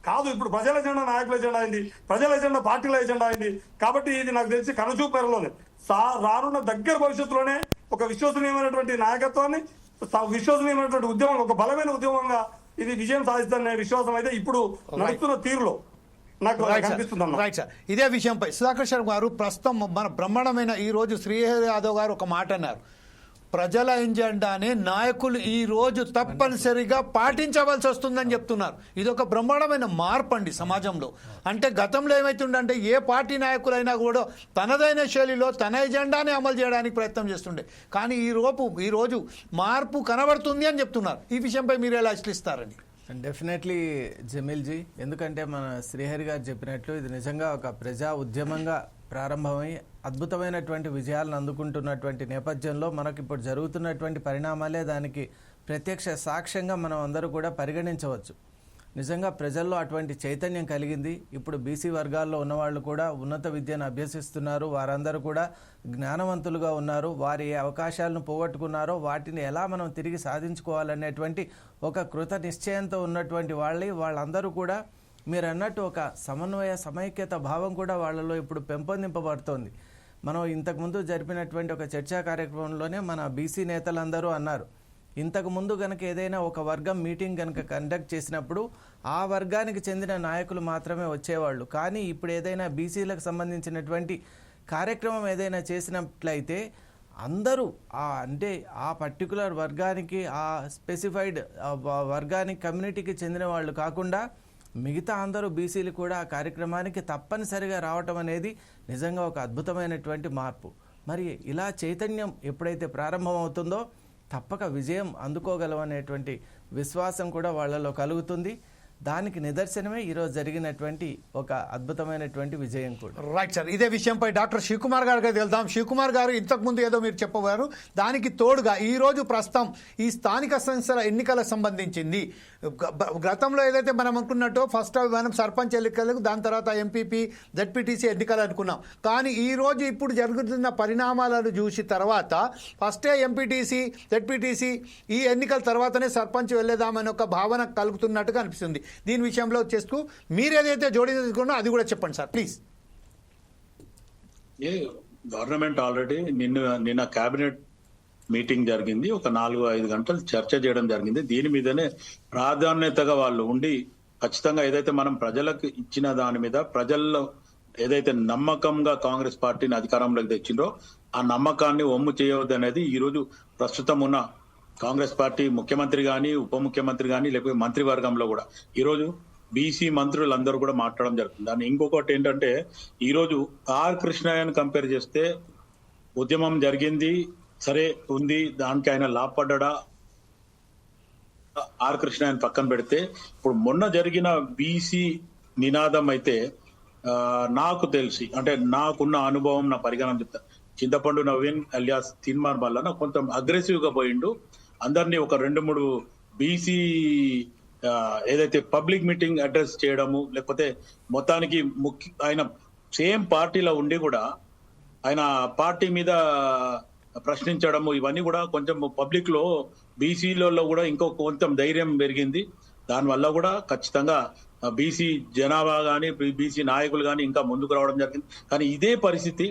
కాదు, ఇప్పుడు ప్రజల ఎజెండా నాయకుల ఎజెండా అయింది, ప్రజల ఎజెండా పార్టీల ఎజెండా అయింది. కాబట్టి ఇది నాకు తెలిసి కనుచూపు మేరలోనే రానున్న దగ్గర భవిష్యత్తులోనే ఒక విశ్వసనీయమైనటువంటి నాయకత్వాన్ని, విశ్వసనీయమైనటువంటి ఉద్యమం, ఒక బలమైన ఉద్యమంగా ఇది విజయం సాధిస్తుందనే విశ్వాసం అయితే ఇప్పుడు నడుస్తున్న తీరులో నాకు కనిపిస్తుంది. రైట్ సార్, ఇదే విషయంపై సుధాకర్ శర్మ గారు, ప్రస్తుతం మన బ్రహ్మాండమైన ఈ రోజు శ్రీహరి యాదవ్ గారు ఒక మాట అన్నారు, ప్రజల ఎజెండానే నాయకులు ఈ రోజు తప్పనిసరిగా పాటించవలసి వస్తుందని చెప్తున్నారు. ఇది ఒక బ్రహ్మాండమైన మార్పు అండి సమాజంలో. అంటే గతంలో ఏమైతుందంటే ఏ పార్టీ నాయకులైనా కూడా తనదైన శైలిలో తన ఎజెండానే అమలు చేయడానికి ప్రయత్నం చేస్తుండే. కానీ ఈ రోజు మార్పు కనబడుతుంది అని చెప్తున్నారు. ఈ విషయంపై మీరు ఎలా విశ్లేషిస్తారని? డెఫినెట్లీ జమీల్జీ, ఎందుకంటే మన శ్రీహరి గారు చెప్పినట్లు ఇది నిజంగా ఒక ప్రజా ఉద్యమంగా ప్రారంభమై అద్భుతమైనటువంటి విజయాలను అందుకుంటున్నటువంటి నేపథ్యంలో మనకి ఇప్పుడు జరుగుతున్నటువంటి పరిణామాలే దానికి ప్రత్యక్ష సాక్ష్యంగా మనం అందరూ కూడా పరిగణించవచ్చు. నిజంగా ప్రజల్లో అటువంటి చైతన్యం కలిగింది. ఇప్పుడు బీసీ వర్గాల్లో ఉన్నవాళ్ళు కూడా ఉన్నత విద్యను అభ్యసిస్తున్నారు, వారందరూ కూడా జ్ఞానవంతులుగా ఉన్నారు. వారి అవకాశాలను పోగొట్టుకున్నారో వాటిని ఎలా మనం తిరిగి సాధించుకోవాలనేటువంటి ఒక కృత నిశ్చయంతో ఉన్నటువంటి వాళ్ళందరూ కూడా మీరు అన్నట్టు ఒక సమన్వయ సమైక్యత భావం కూడా వాళ్ళలో ఇప్పుడు పెంపొందింపబడుతోంది. మనం ఇంతకుముందు జరిపినటువంటి ఒక చర్చా కార్యక్రమంలోనే మన బీసీ నేతలందరూ అన్నారు, ఇంతకుముందు కనుక ఏదైనా ఒక వర్గం మీటింగ్ కనుక కండక్ట్ చేసినప్పుడు ఆ వర్గానికి చెందిన నాయకులు మాత్రమే వచ్చేవాళ్ళు. కానీ ఇప్పుడు ఏదైనా బీసీలకు సంబంధించినటువంటి కార్యక్రమం ఏదైనా చేసినట్లయితే అందరూ అంటే ఆ పర్టికులర్ వర్గానికి, ఆ స్పెసిఫైడ్ వర్గానికి, కమ్యూనిటీకి చెందిన వాళ్ళు కాకుండా మిగతా అందరూ బీసీలు కూడా ఆ కార్యక్రమానికి తప్పనిసరిగా రావటం అనేది నిజంగా ఒక అద్భుతమైనటువంటి మార్పు. మరి ఇలా చైతన్యం ఎప్పుడైతే ప్రారంభమవుతుందో తప్పక విజయం అందుకోగలమనేటువంటి విశ్వాసం కూడా వాళ్ళలో కలుగుతుంది. దానికి నిదర్శనమే ఈరోజు జరిగినటువంటి ఒక అద్భుతమైనటువంటి విజయం కూడా. రైట్ సార్, ఇదే విషయంపై డాక్టర్ శివకుమార్ గారికి వెళ్దాం. శివకుమార్ గారు, ఇంతకుముందు ఏదో మీరు చెప్పవారు, దానికి తోడుగా ఈరోజు ప్రస్తుతం ఈ స్థానిక సంస్థల ఎన్నికలకు సంబంధించింది గతంలో ఏదైతే మనం అనుకున్నట్టు ఫస్ట్ మనం సర్పంచ్ ఎన్నికలకు, దాని తర్వాత ఎంపీపీ, జెడ్పీటీసీ ఎన్నికలు అనుకున్నాం. కానీ ఈరోజు ఇప్పుడు జరుగుతున్న పరిణామాలను చూసి తర్వాత ఫస్టే ఎంపీటీసీ, జెడ్పీటీసీ, ఈ ఎన్నికల తర్వాతనే సర్పంచ్ వెళ్ళేదామని ఒక భావన కలుగుతున్నట్టుగా అనిపిస్తుంది. దీని విషయంలో చేస్తూ మీరు ఏదైతే జోడించుకున్నా అది కూడా చెప్పండి సార్ ప్లీజ్. గవర్నమెంట్ ఆల్రెడీ నిన్న కేబినెట్ మీటింగ్ జరిగింది. ఒక 4-5 గంటలు చర్చ చేయడం జరిగింది. దీని మీదనే ప్రాధాన్యతగా వాళ్ళు ఉండి ఖచ్చితంగా ఏదైతే మనం ప్రజలకు ఇచ్చిన దాని మీద ప్రజల్లో ఏదైతే నమ్మకంగా కాంగ్రెస్ పార్టీని అధికారంలోకి తెచ్చిండ్రో ఆ నమ్మకాన్ని ఒమ్ము చేయవద్దు అనేది ఈ రోజు ప్రస్తుతం ఉన్న కాంగ్రెస్ పార్టీ ముఖ్యమంత్రి కానీ, ఉప ముఖ్యమంత్రి కానీ, లేకపోతే మంత్రివర్గంలో కూడా ఈరోజు బీసీ మంత్రులందరూ కూడా మాట్లాడడం జరుగుతుంది. దాన్ని ఇంకొకటి ఏంటంటే ఈరోజు ఆర్ కృష్ణయ్యని కంపేర్ చేస్తే ఉద్యమం జరిగింది సరే ఉంది, దానికి ఆయన లాభపడ్డా ఆర్ కృష్ణయ్యని పక్కన పెడితే ఇప్పుడు మొన్న జరిగిన బీసీ నినాదం అయితే నాకు తెలిసి అంటే నాకున్న అనుభవం నా పరిగణన చెప్తా, చింతపండు నవీన్ అలియాస్ తీన్మార్ వల్ల నాకు కొంచెం అగ్రెసివ్ గా పోయిండు. అందరినీ ఒక 2-3 బీసీ ఏదైతే పబ్లిక్ మీటింగ్ అడ్రస్ చేయడము, లేకపోతే మొత్తానికి ఆయన సేమ్ పార్టీలో ఉండి కూడా ఆయన పార్టీ మీద ప్రశ్నించడము, ఇవన్నీ కూడా కొంచెం పబ్లిక్ లో బీసీలలో కూడా ఇంకో కొంచెం ధైర్యం పెరిగింది. దానివల్ల కూడా ఖచ్చితంగా బీసీ జనాభా కానీ బీసీ నాయకులు కానీ ఇంకా ముందుకు రావడం జరిగింది. కానీ ఇదే పరిస్థితి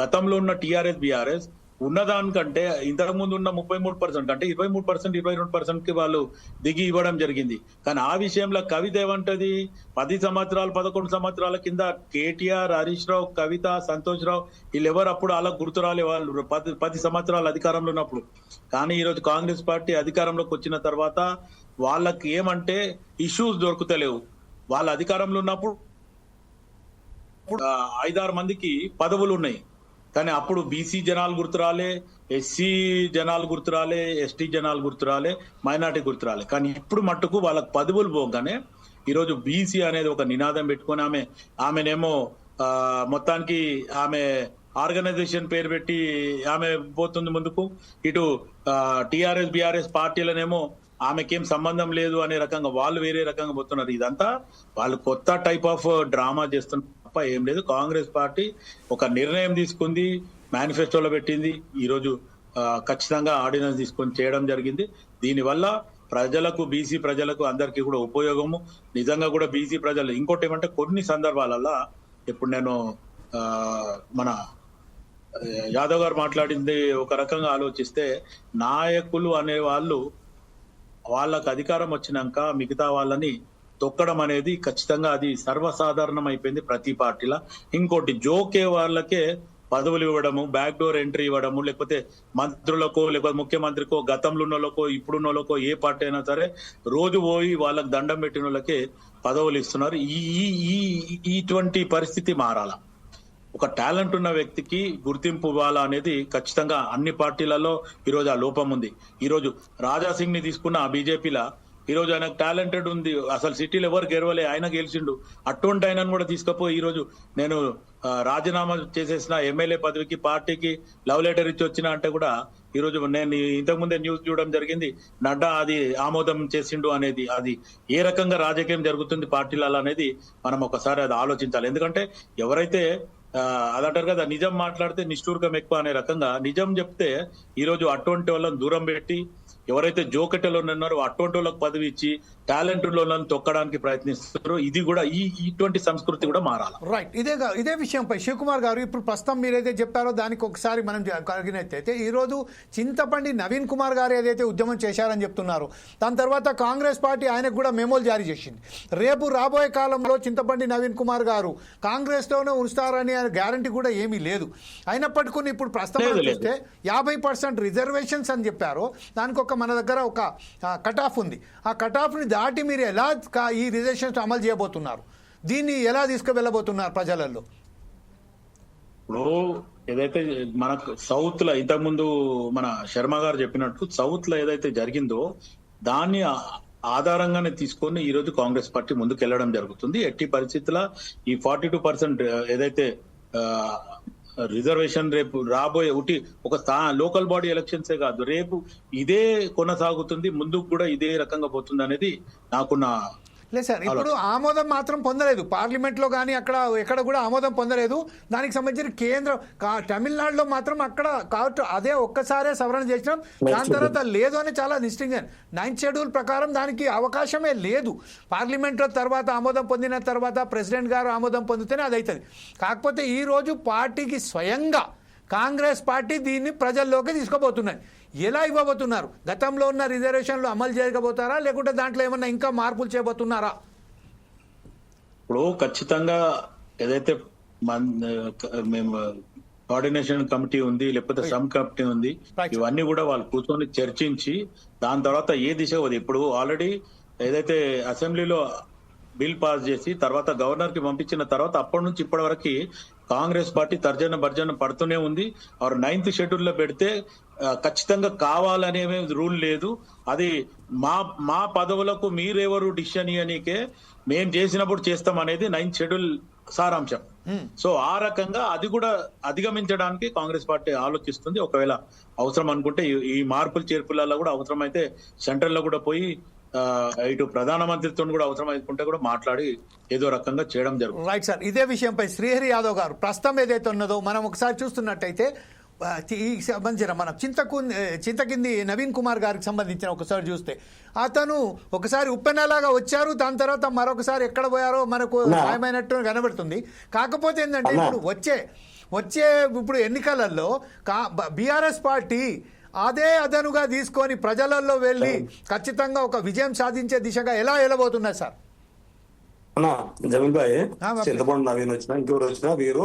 గతంలో ఉన్న టీఆర్ఎస్ బీఆర్ఎస్ ఉన్నదానికంటే ఇంతకు ముందు ఉన్న 33% కంటే 23%, 22% కి వాళ్ళు దిగి ఇవ్వడం జరిగింది. కానీ ఆ విషయంలో కవిత ఏమంటది, 10 సంవత్సరాలు 11 సంవత్సరాల కింద కేటీఆర్, హరీష్ రావు, కవిత, సంతోష్ రావు వీళ్ళెవరు అప్పుడు అలా గుర్తురాలే, వాళ్ళు 10 సంవత్సరాలు అధికారంలో ఉన్నప్పుడు. కానీ ఈరోజు కాంగ్రెస్ పార్టీ అధికారంలోకి వచ్చిన తర్వాత వాళ్ళకి ఏమంటే ఇష్యూస్ దొరుకుతలేవు. వాళ్ళ అధికారంలో ఉన్నప్పుడు 5-6 మందికి పదవులు ఉన్నాయి, కానీ అప్పుడు బీసీ జనాలు గుర్తురాలే, ఎస్సీ జనాలు గుర్తురాలే, ఎస్టీ జనాలు గుర్తురాలే, మైనార్టీ గుర్తురాలే. కానీ ఇప్పుడు మట్టుకు వాళ్ళకి పదవులు పోగానే ఈరోజు బీసీ అనేది ఒక నినాదం పెట్టుకొని ఆమెనేమో మొత్తానికి ఆమె ఆర్గనైజేషన్ పేరు పెట్టి ఆమె పోతుంది ముందుకు. ఇటు టిఆర్ఎస్ బీఆర్ఎస్ పార్టీలనేమో ఆమెకేం సంబంధం లేదు అనే రకంగా వాళ్ళు వేరే రకంగా పోతున్నారు. ఇదంతా వాళ్ళు కొత్త టైప్ ఆఫ్ డ్రామా చేస్తున్నారు తప్ప ఏం లేదు. కాంగ్రెస్ పార్టీ ఒక నిర్ణయం తీసుకుంది, మేనిఫెస్టోలో పెట్టింది, ఈరోజు ఖచ్చితంగా ఆర్డినెన్స్ తీసుకొని చేయడం జరిగింది. దీనివల్ల ప్రజలకు, బీసీ ప్రజలకు అందరికీ కూడా ఉపయోగము. నిజంగా కూడా బీసీ ప్రజలు ఇంకోటి ఏమంటే కొన్ని సందర్భాలలో ఇప్పుడు నేను మన యాదవ్ గారు మాట్లాడింది ఒక రకంగా ఆలోచిస్తే, నాయకులు అనే వాళ్ళు వాళ్ళకు అధికారం వచ్చినాక మిగతా వాళ్ళని తొక్కడం అనేది ఖచ్చితంగా అది సర్వసాధారణం అయిపోయింది ప్రతి పార్టీలో. ఇంకోటి జోకే వాళ్ళకే పదవులు ఇవ్వడము, బ్యాక్ డోర్ ఎంట్రీ ఇవ్వడము, లేకపోతే మంత్రులకో లేకపోతే ముఖ్యమంత్రికో గతంలో ఉన్న వాళ్ళకో ఇప్పుడున్న వాళ్ళకో ఏ పార్టీ అయినా సరే రోజు పోయి వాళ్ళకి దండం పెట్టిన వాళ్ళకే పదవులు ఇస్తున్నారు. ఇటువంటి పరిస్థితి మారాల. ఒక టాలెంట్ ఉన్న వ్యక్తికి గుర్తింపు ఇవ్వాలా అనేది ఖచ్చితంగా అన్ని పార్టీలలో ఈరోజు ఆ లోపం ఉంది. ఈరోజు రాజాసింగ్ ని తీసుకున్న బీజేపీలో ఈరోజు ఆయనకు టాలెంటెడ్ ఉంది, అసలు సిటీలో ఎవరు గెలవలే, ఆయన గెలిచిండు. అటువంటి ఆయనను కూడా తీసుకపోయి ఈరోజు నేను రాజీనామా చేసేసిన ఎమ్మెల్యే పదవికి పార్టీకి లవ్ లెటర్ ఇచ్చి వచ్చిన అంటే కూడా ఈరోజు నేను ఇంతకు ముందే న్యూస్ చూడడం జరిగింది, నడ్డా అది ఆమోదం చేసిండు అనేది. అది ఏ రకంగా రాజకీయం జరుగుతుంది పార్టీలలో అనేది మనం ఒకసారి అది ఆలోచించాలి. ఎందుకంటే ఎవరైతే అదంటారు కదా, నిజం మాట్లాడితే నిష్ఠూర్గం ఎక్కువ అనే రకంగా నిజం చెప్తే ఈరోజు అటువంటి వాళ్ళని దూరం పెట్టి ఎవరైతే జోకెటలో ఉన్నారో అటువంటి వాళ్ళకి పదవి ఇచ్చి టాలెంట్ వాళ్ళని తొక్కడానికి ప్రయత్నిస్తారో ఇది కూడా ఇటువంటి సంస్కృతి కూడా మారాలి. రైట్. ఇదే విషయంపై శివకుమార్ గారు ఇప్పుడు ప్రస్తుతం మీరైతే చెప్పారో దానికి ఒకసారి మనం కలిగినట్టయితే ఈరోజు చింతపండి నవీన్ కుమార్ గారు ఏదైతే ఉద్యమం చేశారని చెప్తున్నారు, దాని తర్వాత కాంగ్రెస్ పార్టీ ఆయనకు కూడా మెమోలు జారీ చేసింది. రేపు రాబోయే కాలంలో చింతపండి నవీన్ కుమార్ గారు కాంగ్రెస్తోనే ఉంచుతారని గ్యారంటీ కూడా ఏమీ లేదు. అయినప్పటికీ ఇప్పుడు ప్రస్తుతం చూస్తే 50% రిజర్వేషన్స్ అని చెప్పారు. దానికి ఒక మన దగ్గర ఒక కట్ ఆఫ్ ఉంది. ఆ కట్ ఆఫ్ని దాటి మీరు ఎలా ఈ రిజర్వేషన్స్ అమలు చేయబోతున్నారు, దీన్ని ఎలా తీసుకువెళ్ళబోతున్నారు ప్రజలలో? ఇప్పుడు ఏదైతే మనకు సౌత్ లో ఇంతకుముందు మన శర్మ గారు చెప్పినట్టు సౌత్ లో ఏదైతే జరిగిందో దాన్ని ఆధారంగానే తీసుకొని ఈ రోజు కాంగ్రెస్ పార్టీ ముందుకు వెళ్ళడం జరుగుతుంది. ఎట్టి పరిస్థితుల్లో ఈ 42% ఏదైతే రిజర్వేషన్ రేపు రాబోయే ఒక లోకల్ బాడీ ఎలక్షన్సే కాదు, రేపు ఇదే కొనసాగుతుంది, ముందుకు కూడా ఇదే రకంగా పోతుంది అనేది నాకున్న. లేదు సార్, ఇప్పుడు ఆమోదం మాత్రం పొందలేదు పార్లమెంట్లో కానీ ఎక్కడ కూడా ఆమోదం పొందలేదు. దానికి సంబంధించిన కేంద్రం తమిళనాడులో మాత్రం అక్కడ కాబట్టి అదే ఒక్కసారే సవరణ చేసినాం, దాని తర్వాత లేదు అని చాలా నిశ్చితంగా 9th షెడ్యూల్ ప్రకారం దానికి అవకాశమే లేదు. పార్లమెంట్లో తర్వాత ఆమోదం పొందిన తర్వాత ప్రెసిడెంట్ గారు ఆమోదం పొందితేనే అది అవుతుంది. కాకపోతే ఈరోజు పార్టీకి స్వయంగా కాంగ్రెస్ పార్టీ దీన్ని ప్రజల్లోకి తీసుకుపోతున్నది. ఎలా ఇవ్వబోతున్నారు? గతంలో ఉన్న రిజర్వేషన్లు అమలు చేయకపోతారా, లేకుంటే దాంట్లో ఏమన్నా ఇంకా మార్పులు చేయబోతున్నారా? ఇప్పుడు ఖచ్చితంగా ఏదైతే మేము కోఆర్డినేషన్ కమిటీ ఉంది, లేకపోతే సబ్ కమిటీ ఉంది, ఇవన్నీ కూడా వాళ్ళు కూర్చొని చర్చించి దాని తర్వాత ఏ దిశ ఇప్పుడు ఆల్రెడీ ఏదైతే అసెంబ్లీలో బిల్ పాస్ చేసి తర్వాత గవర్నర్ కి పంపించిన తర్వాత అప్పటి నుంచి ఇప్పటి వరకు కాంగ్రెస్ పార్టీ తర్జన భర్జన పడుతూనే ఉంది. ఆరు 9th షెడ్యూల్లో పెడితే ఖచ్చితంగా కావాలనే రూల్ లేదు. అది మా పదవులకు మీరెవరు డిసిషన్ ఇయనికే మేము చేసినప్పుడు చేస్తాం అనేది 9th షెడ్యూల్ సారాంశం. సో ఆ రకంగా అది కూడా అధిగమించడానికి కాంగ్రెస్ పార్టీ ఆలోచిస్తుంది. ఒకవేళ అవసరం అనుకుంటే ఈ మార్పులు చేర్పులలో కూడా అవసరమైతే సెంట్రల్ లో కూడా పోయి ఇటు ప్రధానమంత్రితో కూడా అవసరం అనుకుంటే కూడా మాట్లాడి ఏదో రకంగా చేయడం జరుగుతుంది. రైట్ సార్, ఇదే విషయంపై శ్రీహరి యాదవ్ గారు ప్రస్తుతం ఏదైతే ఉన్నదో మనం ఒకసారి చూస్తున్నట్టయితే ఈ సంబంధించిన మన చింతకింది నవీన్ కుమార్ గారికి సంబంధించిన ఒకసారి చూస్తే అతను ఒకసారి ఉప్పెనలాగా వచ్చారు, దాని తర్వాత మరొకసారి ఎక్కడ పోయారో మనకు మాయమైనట్టు కనబడుతుంది. కాకపోతే ఏంటంటే ఇప్పుడు వచ్చే ఇప్పుడు ఎన్నికలలో బీఆర్ఎస్ పార్టీ అదే అదనుగా తీసుకొని ప్రజలలో వెళ్ళి ఖచ్చితంగా ఒక విజయం సాధించే దిశగా ఎలా వెళ్ళబోతున్నారు సార్? అన్నా జమీల్ భాయ్, చింతపండు నవీన్ వచ్చినా ఇంకెవరు వచ్చినా వీరు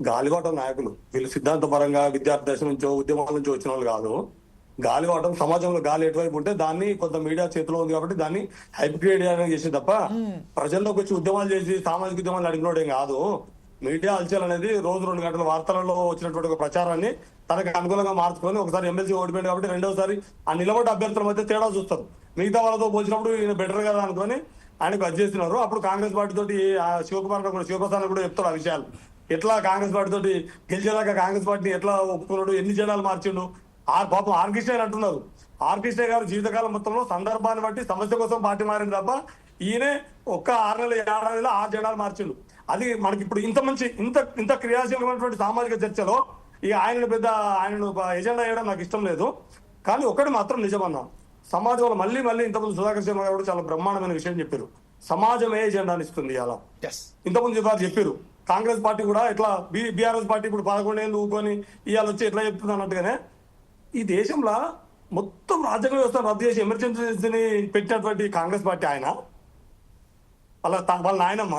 గాలివాటం నాయకులు. వీళ్ళు సిద్ధాంతపరంగా విద్యార్థి దశ నుంచో ఉద్యమాల నుంచి వచ్చిన వాళ్ళు కాదు. గాలివాటం సమాజంలో గాలి ఎటువైపు ఉంటే దాన్ని కొంత మీడియా చేతిలో ఉంది కాబట్టి దాన్ని హైప్ క్రియేట్ చేయడానికి చేసి తప్ప ప్రజల్లోకి వచ్చి ఉద్యమాలు చేసి సామాజిక ఉద్యమాలు నడిపినోడేం కాదు. మీడియా అల్చల్ అనేది రోజు 2 గంటల వార్తలలో వచ్చినటువంటి ఒక ప్రచారాన్ని తనకు అనుకూలంగా మార్చుకొని ఒకసారి ఎమ్మెల్సీ ఓడిపోయింది కాబట్టి రెండోసారి ఆ నిలబడ్డ అభ్యర్థుల మధ్య తేడా చూస్తారు. మిగతా వాళ్ళతో పోల్చినప్పుడు ఈయన బెటర్ కదా అనుకొని ఆయనకు అది చేస్తున్నారు. అప్పుడు కాంగ్రెస్ పార్టీ తోటి శివప్రసాద్ కూడా చెప్తాడు ఆ విషయాలు. ఎట్లా కాంగ్రెస్ పార్టీ తోటి గెలిచేదాకా కాంగ్రెస్ పార్టీని ఎట్లా ఒప్పుకున్నాడు, ఎన్ని జనాలు మార్చిండు. పాపం ఆర్కృష్ణ అంటున్నారు. ఆర్కృష్ణ గారు జీవితకాలం మొత్తంలో సందర్భాన్ని బట్టి సమస్య కోసం పార్టీ మారింది తప్ప ఈయనే ఒక్క 6 నెలల 7 నెలల 6 జనాలు మార్చిండు. అది మనకి ఇప్పుడు ఇంత క్రియాశీలమైనటువంటి సామాజిక చర్చలో ఆయనను ఎజెండా వేయడం నాకు ఇష్టం లేదు. కానీ ఒకటి మాత్రం నిజమన్నా, సమాజంలో మళ్ళీ ఇంతకుముందు సుధాకర్ శర్మ గారు చాలా బ్రహ్మాండమైన విషయం చెప్పారు. సమాజమే ఎజెండాని ఇస్తుంది. అలా ఇంతకుముందు వారు చెప్పారు. కాంగ్రెస్ పార్టీ కూడా ఇట్లా బీఆర్ఎస్ పార్టీ ఇప్పుడు 11 ఏళ్ళు ఊకొని ఇవాళ వచ్చి ఎట్లా చెప్తుంది అన్నట్టుగానే ఈ దేశంలో మొత్తం రాజ్యాంగ వ్యవస్థ రద్దు చేసి ఎమర్జెన్సీని పెట్టినటువంటి కాంగ్రెస్ పార్టీ ఆయన వాళ్ళ నాయనమ్మ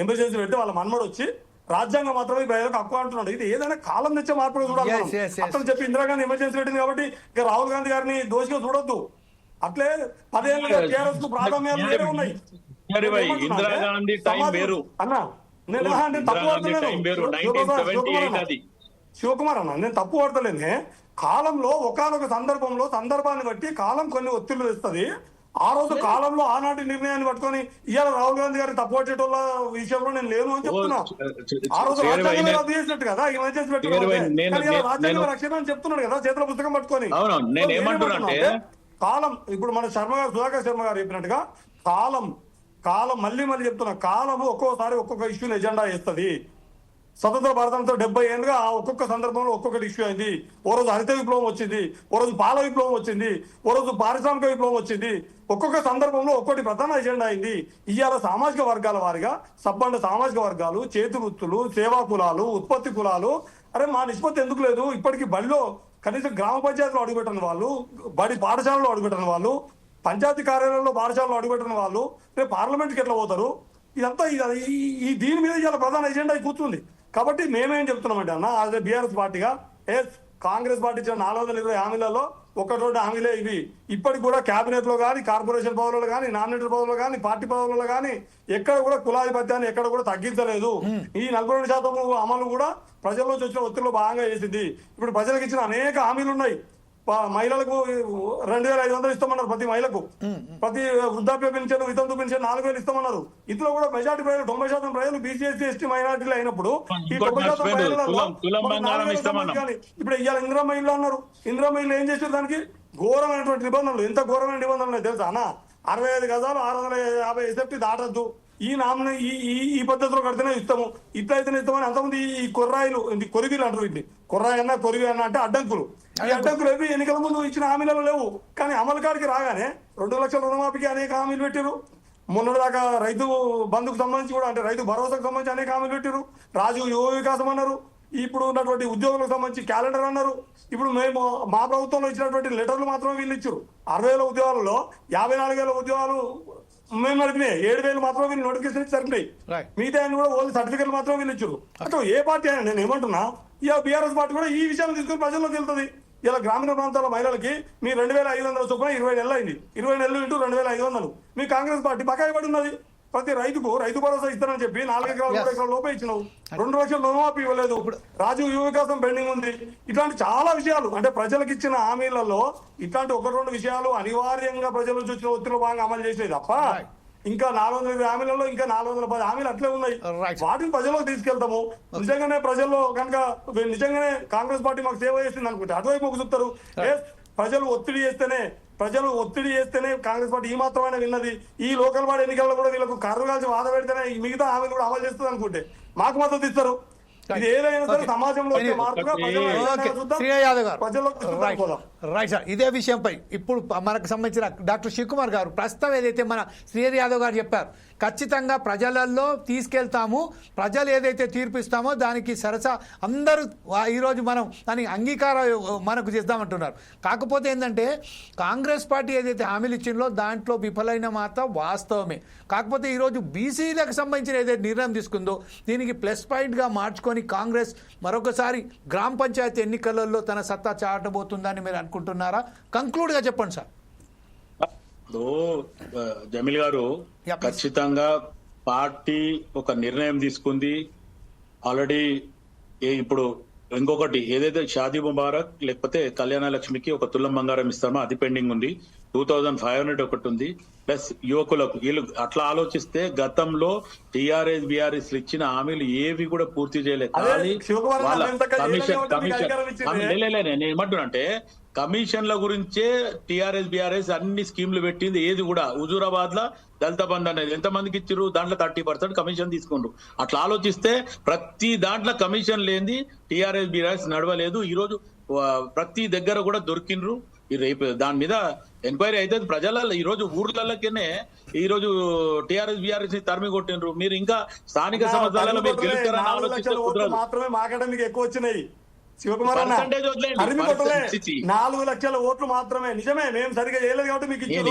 ఎమర్జెన్సీ పెట్టి వాళ్ళ మన్మడు వచ్చి రాజ్యాంగం మాత్రమే ప్రజలకు హక్కు అంటున్నాడు. ఇది ఏదైనా కాలం తెచ్చే మార్పుగా చూడాలి. అతను చెప్పి ఇందిరాగాంధీ ఎమర్జెన్సీ పెట్టింది కాబట్టి ఇక రాహుల్ గాంధీ గారిని దోషిగా చూడొద్దు. అట్లే 10 ఏళ్ళుగా టీఆర్ఎస్ కు ప్రాధాన్యాలు వేరే ఉన్నాయి. అన్నా నేను తప్పు పడతలేను శివకుమార్ అన్న, నేను తప్పు పడతలేనే. కాలంలో ఒకనొక సందర్భాన్ని బట్టి కాలం కొన్ని ఒత్తిళ్లు తెస్తుంది. ఆ రోజు కాలంలో ఆనాటి నిర్ణయాన్ని పట్టుకొని ఇవాళ రాహుల్ గాంధీ గారిని తప్పు పట్టేటోళ్ళ విషయంలో నేను లేను అని చెప్తున్నా. ఆ రోజు రాజ్యాంగం రద్దు చేసినట్టు కదా ఎమర్జెన్సీ పెట్టుకుని రాజ్యాంగ రక్షణ అని చెప్తున్నాడు కదా చేతుల పుస్తకం పట్టుకొని. కాలం ఇప్పుడు మన సుధాకర్ శర్మ గారు చెప్పినట్టుగా కాలం మళ్ళీ చెప్తున్నా, కాలము ఒక్కోసారి ఒక్కొక్క ఇష్యూని ఎజెండా చేస్తుంది. స్వతంత్ర భారతంతో 70 ఏళ్ళుగా ఒక్కొక్క సందర్భంలో ఒక్కొక్కటి ఇష్యూ అయింది. ఓ రోజు హరిత విప్లవం వచ్చింది, ఓ రోజు పాల విప్లవం వచ్చింది, ఓ రోజు పారిశ్రామిక విప్లవం వచ్చింది. ఒక్కొక్క సందర్భంలో ఒక్కొక్కటి ప్రధాన ఎజెండా అయింది. ఇవాళ సామాజిక వర్గాల వారిగా సబ్బండ సామాజిక వర్గాలు, చేతి వృత్తులు, సేవా కులాలు, ఉత్పత్తి కులాలు, అరే మా నిష్పత్తి ఎందుకు లేదు? ఇప్పటికీ బడిలో కనీసం గ్రామ పంచాయతీలో అడుగుపెట్టిన వాళ్ళు, పాఠశాలలో అడుగుపెట్టిన వాళ్ళు, పంచాయతీ కార్యాలయంలో పాఠశాలలో అడుగుపెట్టిన వాళ్ళు రేపు పార్లమెంట్కి ఎట్లా పోతారు? ఇదంతా దీని మీద ఇవాళ ప్రధాన ఎజెండా కూర్చుంది. కాబట్టి మేమేం చెప్తున్నామంటే అన్న, అదే బీఆర్ఎస్ పార్టీగా కాంగ్రెస్ పార్టీ ఇచ్చిన 420 హామీలలో 1-2 హామీలే ఇవి. ఇప్పటికి కూడా కేబినెట్ లో కానీ, కార్పొరేషన్ పదవులలో కానీ, నామినేటెడ్ పదవుల్లో కానీ, పార్టీ పదవులలో కానీ ఎక్కడ కూడా కులాధిపత్యాన్ని ఎక్కడ కూడా తగ్గించలేదు. ఈ 42% అమలు కూడా ప్రజల్లోంచి వచ్చిన ఒత్తిడిలో భాగంగా చేసింది. ఇప్పుడు ప్రజలకు ఇచ్చిన అనేక హామీలు ఉన్నాయి. మహిళలకు 2500 ఇస్తామన్నారు ప్రతి మహిళకు, ప్రతి వృద్ధాప్య పెన్షన్, వితంతు పెన్షన్ 4000 ఇస్తామన్నారు. ఇందులో కూడా మెజార్టీ ప్రజలు 90% ప్రజలు బీసీ ఎస్టీ ఎస్టీ మైనార్టీలు అయినప్పుడు ఈ 90% ప్రజలలో ఇప్పుడు ఇవాళ ఇందిరమ్మ ఇల్లు అన్నారు. ఇందిరమ్మ ఇల్లు ఏం చేశారు? దానికి ఘోరమైనటువంటి నిబంధనలు. ఎంత ఘోరమైన నిబంధనలు తెలుసా అన్న? 65 గజాలు 650 ఎస్ఎఫ్టీ దాటద్దు, ఈ నామిని ఈ పద్ధతిలో కడితేనే ఇస్తాము, ఇట్లయితేనే ఇస్తామని అంతమంది ఈ కొర్రాయిలు కొరివీలు అంటారు. వీటిని కొర్రాయి అన్న కొరివి అన్న అంటే అడ్డంకులు. ఈ అడ్డంకులు ఏవి ఎన్నికల ముందు ఇచ్చిన హామీలలో లేవు. కానీ అమలు కాడికి రాగానే 2 లక్షల రుణమాఫీకి అనేక హామీలు పెట్టారు. మొన్నటిదాకా రైతు బంధుకు సంబంధించి కూడా, అంటే రైతు భరోసాకు సంబంధించి అనేక హామీలు పెట్టారు. రాజీవ్ యువ వికాసం అన్నారు. ఇప్పుడు ఉన్నటువంటి ఉద్యోగులకు సంబంధించి క్యాలెండర్ అన్నారు. ఇప్పుడు మేము మా ప్రభుత్వంలో ఇచ్చినటువంటి లెటర్లు మాత్రమే వీళ్ళు ఇచ్చారు. 60,000 ఉద్యోగాలలో 54,000 ఉద్యోగాలు మేము నడిపినాయి. 7,000 మాత్రమే వీళ్ళు నోటిఫికేషన్ సరిపోయి, మిగతా కూడా ఓన్లీ సర్టిఫికెట్లు మాత్రమే వీళ్ళు ఇచ్చారు. అంటే ఏ పార్టీ అయినా నేను ఏమంటున్నా, ఇక బీఆర్ఎస్ పార్టీ కూడా ఈ విషయాన్ని తీసుకుని ప్రజల్లోకి వెళ్తుంది. ఇలా గ్రామీణ ప్రాంతాల మహిళలకి మీ 2,500 చొప్పున 20 నెలలు అయింది. 20 నెలలు ఇంటూ 2,500 మీ కాంగ్రెస్ పార్టీ బకాయి పడి ఉన్నది. ప్రతి రైతుకు రైతు భరోసా ఇస్తానని చెప్పి 4 ఎకరాలు 3 ఎకరాల లోపే ఇచ్చినావు. 2 లక్షలు రుణమాఫీ ఇవ్వలేదు. రాజీవ్ యువ వికాసం పెండింగ్ ఉంది. ఇట్లాంటి చాలా విషయాలు అంటే ప్రజలకు ఇచ్చిన హామీలలో ఇట్లాంటి 1-2 విషయాలు అనివార్యంగా ప్రజల నుంచి వచ్చిన ఒత్తిడిలో భాగంగా అమలు చేసేది తప్ప ఇంకా 420 హామీలలో ఇంకా 410 హామీలు అట్లే ఉన్నాయి. వాటిని ప్రజల్లోకి తీసుకెళ్తాము. నిజంగానే ప్రజల్లో కనుక నిజంగానే కాంగ్రెస్ పార్టీ మాకు సేవ చేసింది అనుకుంటే అటువైపు మొగ్గు చూపుతారు. ప్రజలు ఒత్తిడి చేస్తేనే కాంగ్రెస్ పార్టీ ఈ మాత్రమే విన్నది. ఈ లోకల్ బాడీ ఎన్నికల్లో కూడా వీళ్ళకు కర్రు కాల్చి వాద పెడితేనే ఈ మిగతా హామీలు కూడా అమలు చేస్తుంది అనుకుంటే మాకు మద్దతు ఇస్తారు. ఇది ఏదైనా సరే సమాజంలో వచ్చే మార్పుగా రైట్ సార్. ఇదే విషయంపై ఇప్పుడు మనకు సంబంధించిన డాక్టర్ శివకుమార్ గారు ప్రస్తుతం ఏదైతే మన శ్రీహరి యాదవ్ గారు చెప్పారు, ఖచ్చితంగా ప్రజలలో తీసుకెళ్తాము, ప్రజలు ఏదైతే తీర్పిస్తామో దానికి సరసా అందరూ ఈరోజు మనం దానికి అంగీకారం మనకు చేద్దామంటున్నారు. కాకపోతే ఏంటంటే కాంగ్రెస్ పార్టీ ఏదైతే హామీలు ఇచ్చిందో దాంట్లో విఫలైన మాత్రం వాస్తవమే. కాకపోతే ఈరోజు బీసీలకు సంబంధించిన ఏదైతే నిర్ణయం తీసుకుందో దీనికి ప్లస్ పాయింట్గా మార్చుకొని కాంగ్రెస్ మరొకసారి గ్రామ పంచాయతీ ఎన్నికలలో తన సత్తా చాటబోతుందని మీరు అనుకుంటున్నారా? కంక్లూడ్గా చెప్పండి సార్. జమీల్ గారు, ఖచ్చితంగా పార్టీ ఒక నిర్ణయం తీసుకుంది ఆల్రెడీ. ఇప్పుడు ఇంకొకటి ఏదైతే షాదీ ముబారక్ లేకపోతే కళ్యాణ లక్ష్మికి ఒక తులం బంగారం ఇస్తామో అది పెండింగ్ ఉంది. 2500 ఒకటి ఉంది. ప్లస్ యువకులకు వీళ్ళు అట్లా ఆలోచిస్తే గతంలో టీఆర్ఎస్ బీఆర్ఎస్ ఇచ్చిన హామీలు ఏవి కూడా పూర్తి చేయలేదు. కానీ వాళ్ళ నేను ఏమంటున్నానంటే కమిషన్ల గురించే టీఆర్ఎస్ బీఆర్ఎస్ అన్ని స్కీమ్లు పెట్టింది. ఏది కూడా హుజూరాబాద్ లో దళిత బంధు అనేది ఎంతమందికి ఇచ్చారు, దాంట్లో 30% కమిషన్ తీసుకుంటారు. అట్లా ఆలోచిస్తే ప్రతి దాంట్లో కమిషన్ లేనిది టీఆర్ఎస్ బీఆర్ఎస్ నడవలేదు. ఈ రోజు ప్రతి దగ్గర కూడా దొరికిండ్రు. రేపు దాని మీద ఎంక్వైరీ అయితే ప్రజలలో ఈ రోజు ఊర్లలోనే ఈ రోజు టీఆర్ఎస్ బీఆర్ఎస్ ని తరిమి కొట్టిండ్రు. మీరు ఇంకా స్థానిక సంస్థలలో మీరు గెలుస్తారని ఆలోచిస్తే మాత్రమే మా అకాడమీకి ఎక్కువ వచ్చినాయి. శివకుమార్ అన్న 4 లక్షల ఓట్లు మాత్రమే. నిజమే, మేము సరిగా చేయలేదు కాబట్టి మీకు ఇచ్చిన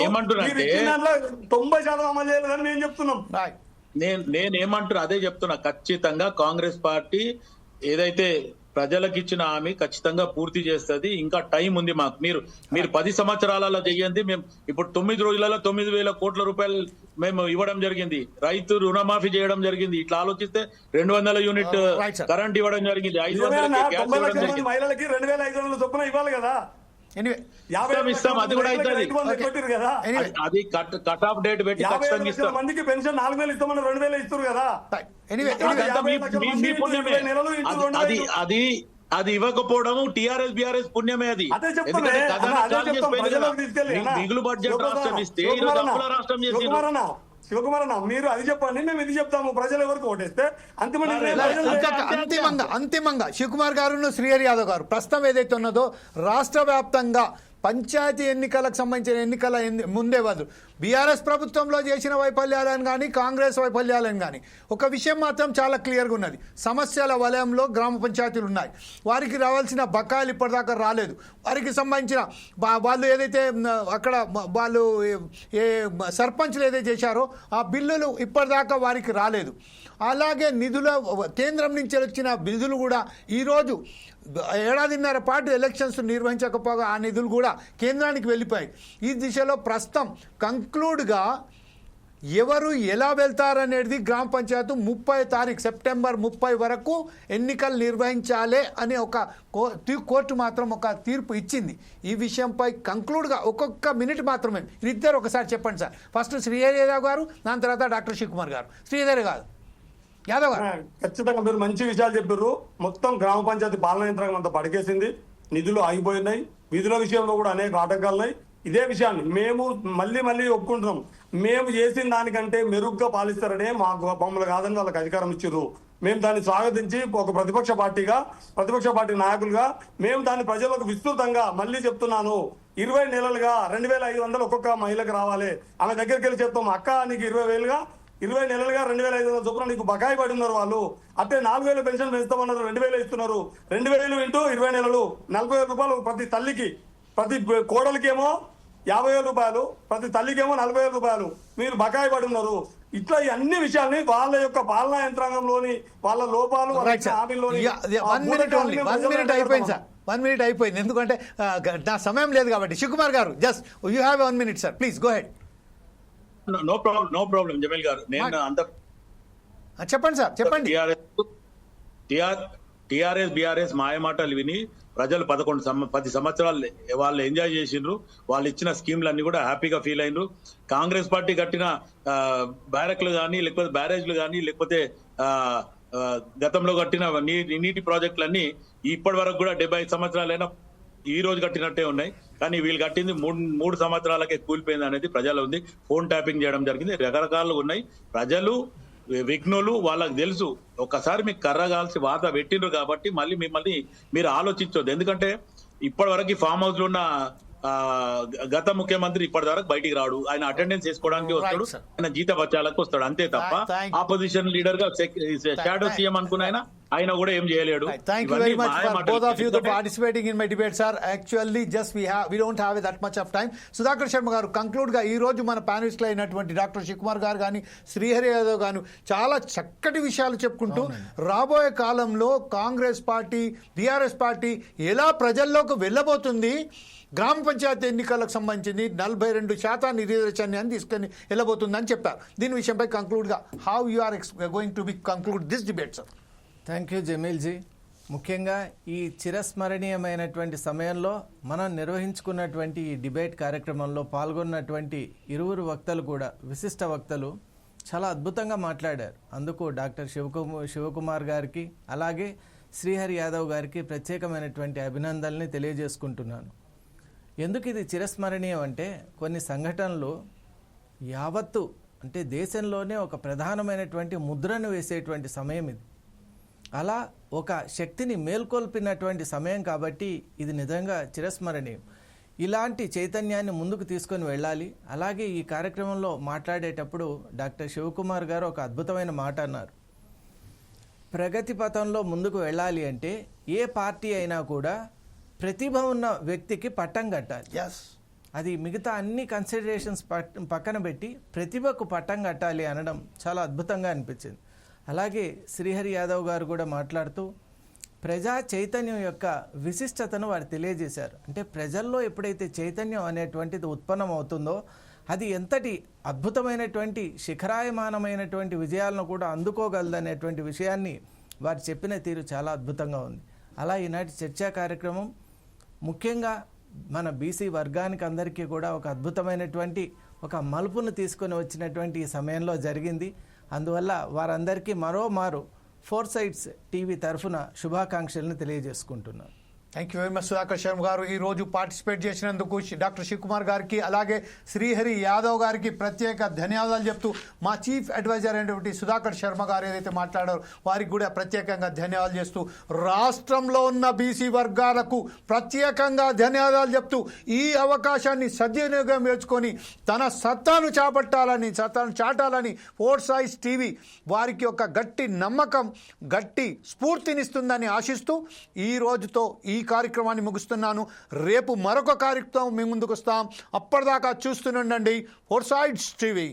90% అమలు చేయలేదని మేము చెప్తున్నాం. నేనేమంటున్నా అదే చెప్తున్నా. ఖచ్చితంగా కాంగ్రెస్ పార్టీ ఏదైతే ప్రజలకు ఇచ్చిన హామీ ఖచ్చితంగా పూర్తి చేస్తుంది. ఇంకా టైం ఉంది మాకు. మీరు 10 సంవత్సరాలలో చెయ్యండి. మేము ఇప్పుడు 9 రోజులలో 9,000 కోట్ల రూపాయలు మేము ఇవ్వడం జరిగింది. రైతు రుణమాఫీ చేయడం జరిగింది. ఇట్లా ఆలోచిస్తే 200 యూనిట్ కరెంట్ ఇవ్వడం జరిగింది. 500 మహిళలకి 2,500 చొప్పున ఇవ్వాలి కదా. ఇస్తాం, అది కూడా అవుతుంది. అది కట్ ఆఫ్ డేట్ పెట్టి ఖచ్చితంగా ఇస్తాం. మందికి పెన్షన్ 4,000 ఇస్తామని 2,000 ఇస్తారు కదా. అది ఇవ్వకపోవడం టీఆర్ఎస్ బీఆర్ఎస్ పుణ్యమే. అది మిగులు బడ్జెట్ రాష్ట్రం ఇస్తే ఈరోజు అప్పుల రాష్ట్రం చేసి శివకుమార్ అన్న మీరు అది చెప్పండి, మేము ఇది చెప్తాము. ప్రజలు ఎవరికి ఓటేస్తే అంతిమంగా శివకుమార్ గారు, శ్రీహరి యాదవ్ గారు ప్రస్తుతం ఏదైతే ఉన్నదో రాష్ట్ర వ్యాప్తంగా పంచాయతీ ఎన్నికలకు సంబంధించిన ఎన్నికల ముందే వద్దు బీఆర్ఎస్ ప్రభుత్వంలో చేసిన వైఫల్యాలను కానీ కాంగ్రెస్ వైఫల్యాలను కానీ ఒక విషయం మాత్రం చాలా క్లియర్గా ఉన్నది. సమస్యల వలయంలో గ్రామ పంచాయతీలు ఉన్నాయి. వారికి రావాల్సిన బకాయిలు ఇప్పటిదాకా రాలేదు. వారికి సంబంధించిన వాళ్ళు ఏదైతే అక్కడ వాళ్ళు ఏ సర్పంచ్లు ఏదైతే చేశారో ఆ బిల్లులు ఇప్పటిదాకా వారికి రాలేదు. అలాగే నిధుల కేంద్రం నుంచి వచ్చిన నిధులు కూడా ఈరోజు 1.5 పాటు ఎలక్షన్స్ నిర్వహించకపోగా ఆ నిధులు కూడా కేంద్రానికి వెళ్ళిపోయాయి. ఈ దిశలో ప్రస్తుతం కంక్లూడ్గా ఎవరు ఎలా వెళ్తారనేది గ్రామ పంచాయతీ 30 తారీఖు సెప్టెంబర్ 30 వరకు ఎన్నికలు నిర్వహించాలి అనే ఒక కోర్టు మాత్రం ఒక తీర్పు ఇచ్చింది. ఈ విషయంపై కంక్లూడ్గా ఒక్కొక్క మినిట్ మాత్రమే ఇద్దరు ఒకసారి చెప్పండి సార్. ఫస్ట్ శ్రీహరి యాదవ్ గారు, దాని తర్వాత డాక్టర్ శివకుమార్ గారు. శ్రీహరి గారు యాదవ్ గారు. ఖచ్చితంగా మీరు మంచి విషయాలు చెప్పారు. మొత్తం గ్రామ పంచాయతీ పాలన యంత్రాంగం అంతా పడికేసింది. నిధులు ఆగిపోయినాయి. విధుల విషయంలో కూడా అనేక ఆటంకాలు ఉన్నాయి. ఇదే విషయాన్ని మేము మళ్ళీ ఒప్పుకుంటున్నాం. మేము చేసిన దానికంటే మెరుగ్గా పాలిస్తారనే మాకు మమ్మల్ని కాదని వాళ్ళకి అధికారం ఇచ్చారు. మేము దాన్ని స్వాగతించి ఒక ప్రతిపక్ష పార్టీ నాయకులుగా మేము దాన్ని ప్రజలకు విస్తృతంగా మళ్ళీ చెప్తున్నాను. 20 నెలలుగా 2,500 ఒక్కొక్క మహిళకు రావాలి. ఆమె దగ్గరికి వెళ్ళి చెప్తాం, అక్క నీకు 20 నెలలుగా 2,500 చొప్పున నీకు బకాయి పడి ఉన్నారు వాళ్ళు. అంటే 4,000 పెన్షన్ పెంచుతామన్నారు, 2,000 ఇస్తున్నారు. 2,000 ఇంటూ 20 నెలలు 40,000 రూపాయలు ప్రతి తల్లికి. ప్రతి కోడలికేమో 50,000 రూపాయలు, ప్రతి తల్లికేమో 40,000 రూపాయలు మీరు బకాయి పడి ఉన్నారు. ఇట్లా ఈ అన్ని విషయాల్ని వాళ్ళ యొక్క పాలనా యంత్రాంగంలోని వాళ్ళ లోపాలు హామీలోని 1 మినిట్ అయిపోయింది. ఎందుకంటే నా సమయం లేదు కాబట్టి. శివకుమార్ గారు just you have 1 minute sir, please go ahead. No problem Jameel గారు. నేను అంత చెప్పండి సార్, చెప్పండి. టిఆర్ఎస్ బిఆర్ఎస్ మాయమాటలు విని ప్రజలు 10 సంవత్సరాలు వాళ్ళు ఎంజాయ్ చేసిండ్రు. వాళ్ళు ఇచ్చిన స్కీమ్లు అన్ని కూడా హ్యాపీగా ఫీల్ అయినరు. కాంగ్రెస్ పార్టీ కట్టిన బ్యారక్లు కానీ, లేకపోతే బ్యారేజ్లు కానీ, లేకపోతే గతంలో కట్టిన నీటి ప్రాజెక్టులన్నీ ఇప్పటి వరకు కూడా 75 సంవత్సరాలైనా ఈ రోజు కట్టినట్టే ఉన్నాయి. కానీ వీళ్ళు కట్టింది 3 సంవత్సరాలకే కూలిపోయింది అనేది ప్రజలు ఉంది. ఫోన్ ట్యాపింగ్ చేయడం జరిగింది, రకరకాలుగా ఉన్నాయి. ప్రజలు విఘ్నులు, వాళ్ళకి తెలుసు. ఒక్కసారి మీకు కర్ర కాల్సి వాత పెట్టిండ్రు కాబట్టి మళ్ళీ మిమ్మల్ని మీరు ఆలోచించొద్దు. ఎందుకంటే ఇప్పటి వరకు ఫామ్ హౌస్ లో ఉన్న గత ముఖ్యమంత్రి ఇప్పటి వరకు బయటికి రాడు. ఆయన అటెండెన్స్ చేసుకోవడానికి వస్తాడు, ఆయన జీత బత్యాలకు వస్తాడు, అంతే తప్ప ఆపోజిషన్ లీడర్ గా షాడో సీఎం అనుకున్న ఆయన కూడా ఏం చేయలేడు. Thank you very much for both of you participating in my debate, sir. Actually, just we don't have that much of time. Sudhakar Sharma గారు, కంక్లూడ్ గా ఈ రోజు మన ప్యానలిస్ట్ లో అయినటువంటి డాక్టర్ శివకుమార్ గారు కానీ, శ్రీహరి యాదవ్ గారు చాలా చక్కటి విషయాలు చెప్పుకుంటూ రాబోయే కాలంలో కాంగ్రెస్ పార్టీ, బీఆర్ఎస్ పార్టీ ఎలా ప్రజల్లోకి వెళ్ళబోతుంది, గ్రామ పంచాయతీ ఎన్నికలకు సంబంధించింది 42% రిజర్వేషన్ అని తీసుకొని వెళ్ళబోతుందని చెప్పారు. దీని విషయంపై కంక్లూడ్గా how you are going to be conclude this debate, sir? Thank you Jameel ji. ముఖ్యంగా ఈ చిరస్మరణీయమైనటువంటి సమయంలో మనం నిర్వహించుకున్నటువంటి ఈ డిబేట్ కార్యక్రమంలో పాల్గొన్నటువంటి ఇరువురు వక్తలు కూడా, విశిష్ట వక్తలు, చాలా అద్భుతంగా మాట్లాడారు. అందుకు డాక్టర్ శివకుమార్ గారికి అలాగే శ్రీహరి యాదవ్ గారికి ప్రత్యేకమైనటువంటి అభినందనల్ని తెలియజేసుకుంటున్నాను. ఎందుకు ఇది చిరస్మరణీయం అంటే, కొన్ని సంఘటనలు యావత్తు అంటే దేశంలోనే ఒక ప్రధానమైనటువంటి ముద్రను వేసేటువంటి సమయం ఇది. అలా ఒక శక్తిని మేల్కొల్పినటువంటి సమయం కాబట్టి ఇది నిజంగా చిరస్మరణీయం. ఇలాంటి చైతన్యాన్ని ముందుకు తీసుకొని వెళ్ళాలి. అలాగే ఈ కార్యక్రమంలో మాట్లాడేటప్పుడు డాక్టర్ శివకుమార్ గారు ఒక అద్భుతమైన మాట అన్నారు. ప్రగతి పథంలో ముందుకు వెళ్ళాలి అంటే ఏ పార్టీ అయినా కూడా ప్రతిభ ఉన్న వ్యక్తికి పట్టం కట్టాలి. అది మిగతా అన్ని కన్సిడరేషన్స్ పక్కన పెట్టి ప్రతిభకు పట్టం కట్టాలి అనడం చాలా అద్భుతంగా అనిపించింది. అలాగే శ్రీహరి యాదవ్ గారు కూడా మాట్లాడుతూ ప్రజా చైతన్యం యొక్క విశిష్టతను వారు తెలియజేశారు. అంటే ప్రజల్లో ఎప్పుడైతే చైతన్యం అనేటువంటిది ఉత్పన్నం అవుతుందో అది ఎంతటి అద్భుతమైనటువంటి శిఖరాయమానమైనటువంటి విజయాలను కూడా అందుకోగలదనేటువంటి విషయాన్ని వారు చెప్పిన తీరు చాలా అద్భుతంగా ఉంది. అలా ఈనాటి చర్చా కార్యక్రమం ముఖ్యంగా మన బీసీ వర్గానికి అందరికీ కూడా ఒక అద్భుతమైనటువంటి ఒక మలుపును తీసుకొని వచ్చినటువంటి ఈ సమయంలో జరిగింది. అందువల్ల వారందరికీ మరోమారు ఫోర్ సైడ్స్ టీవీ తరఫున శుభాకాంక్షలను తెలియజేసుకుంటున్నాను. Thank you very much Sudhakar Sharma గారు. ఈరోజు పార్టిసిపేట్ చేసినందుకు డాక్టర్ శివకుమార్ గారికి అలాగే శ్రీహరి యాదవ్ గారికి ప్రత్యేక ధన్యవాదాలు చెప్తూ, మా చీఫ్ అడ్వైజర్ అయినటువంటి సుధాకర్ శర్మ గారు ఏదైతే మాట్లాడారో వారికి కూడా ప్రత్యేకంగా ధన్యవాదాలు చేస్తూ, రాష్ట్రంలో ఉన్న బీసీ వర్గాలకు ప్రత్యేకంగా ధన్యవాదాలు చెప్తూ, ఈ అవకాశాన్ని సద్వినియోగం చేసుకొని తన సత్తాను చాటాలని ఫోర్ సైడ్స్ టీవీ వారికి ఒక గట్టి నమ్మకం, గట్టి స్ఫూర్తినిస్తుందని ఆశిస్తూ ఈ రోజుతో ఈ కార్యక్రమాన్ని ముగిస్తున్నాను. రేపు మరొక కార్యక్రమం మీ ముందుకు వస్తాం. అప్పటిదాకా చూస్తూనే ఉండండి ఫోర్ సైడ్స్ టీవీ.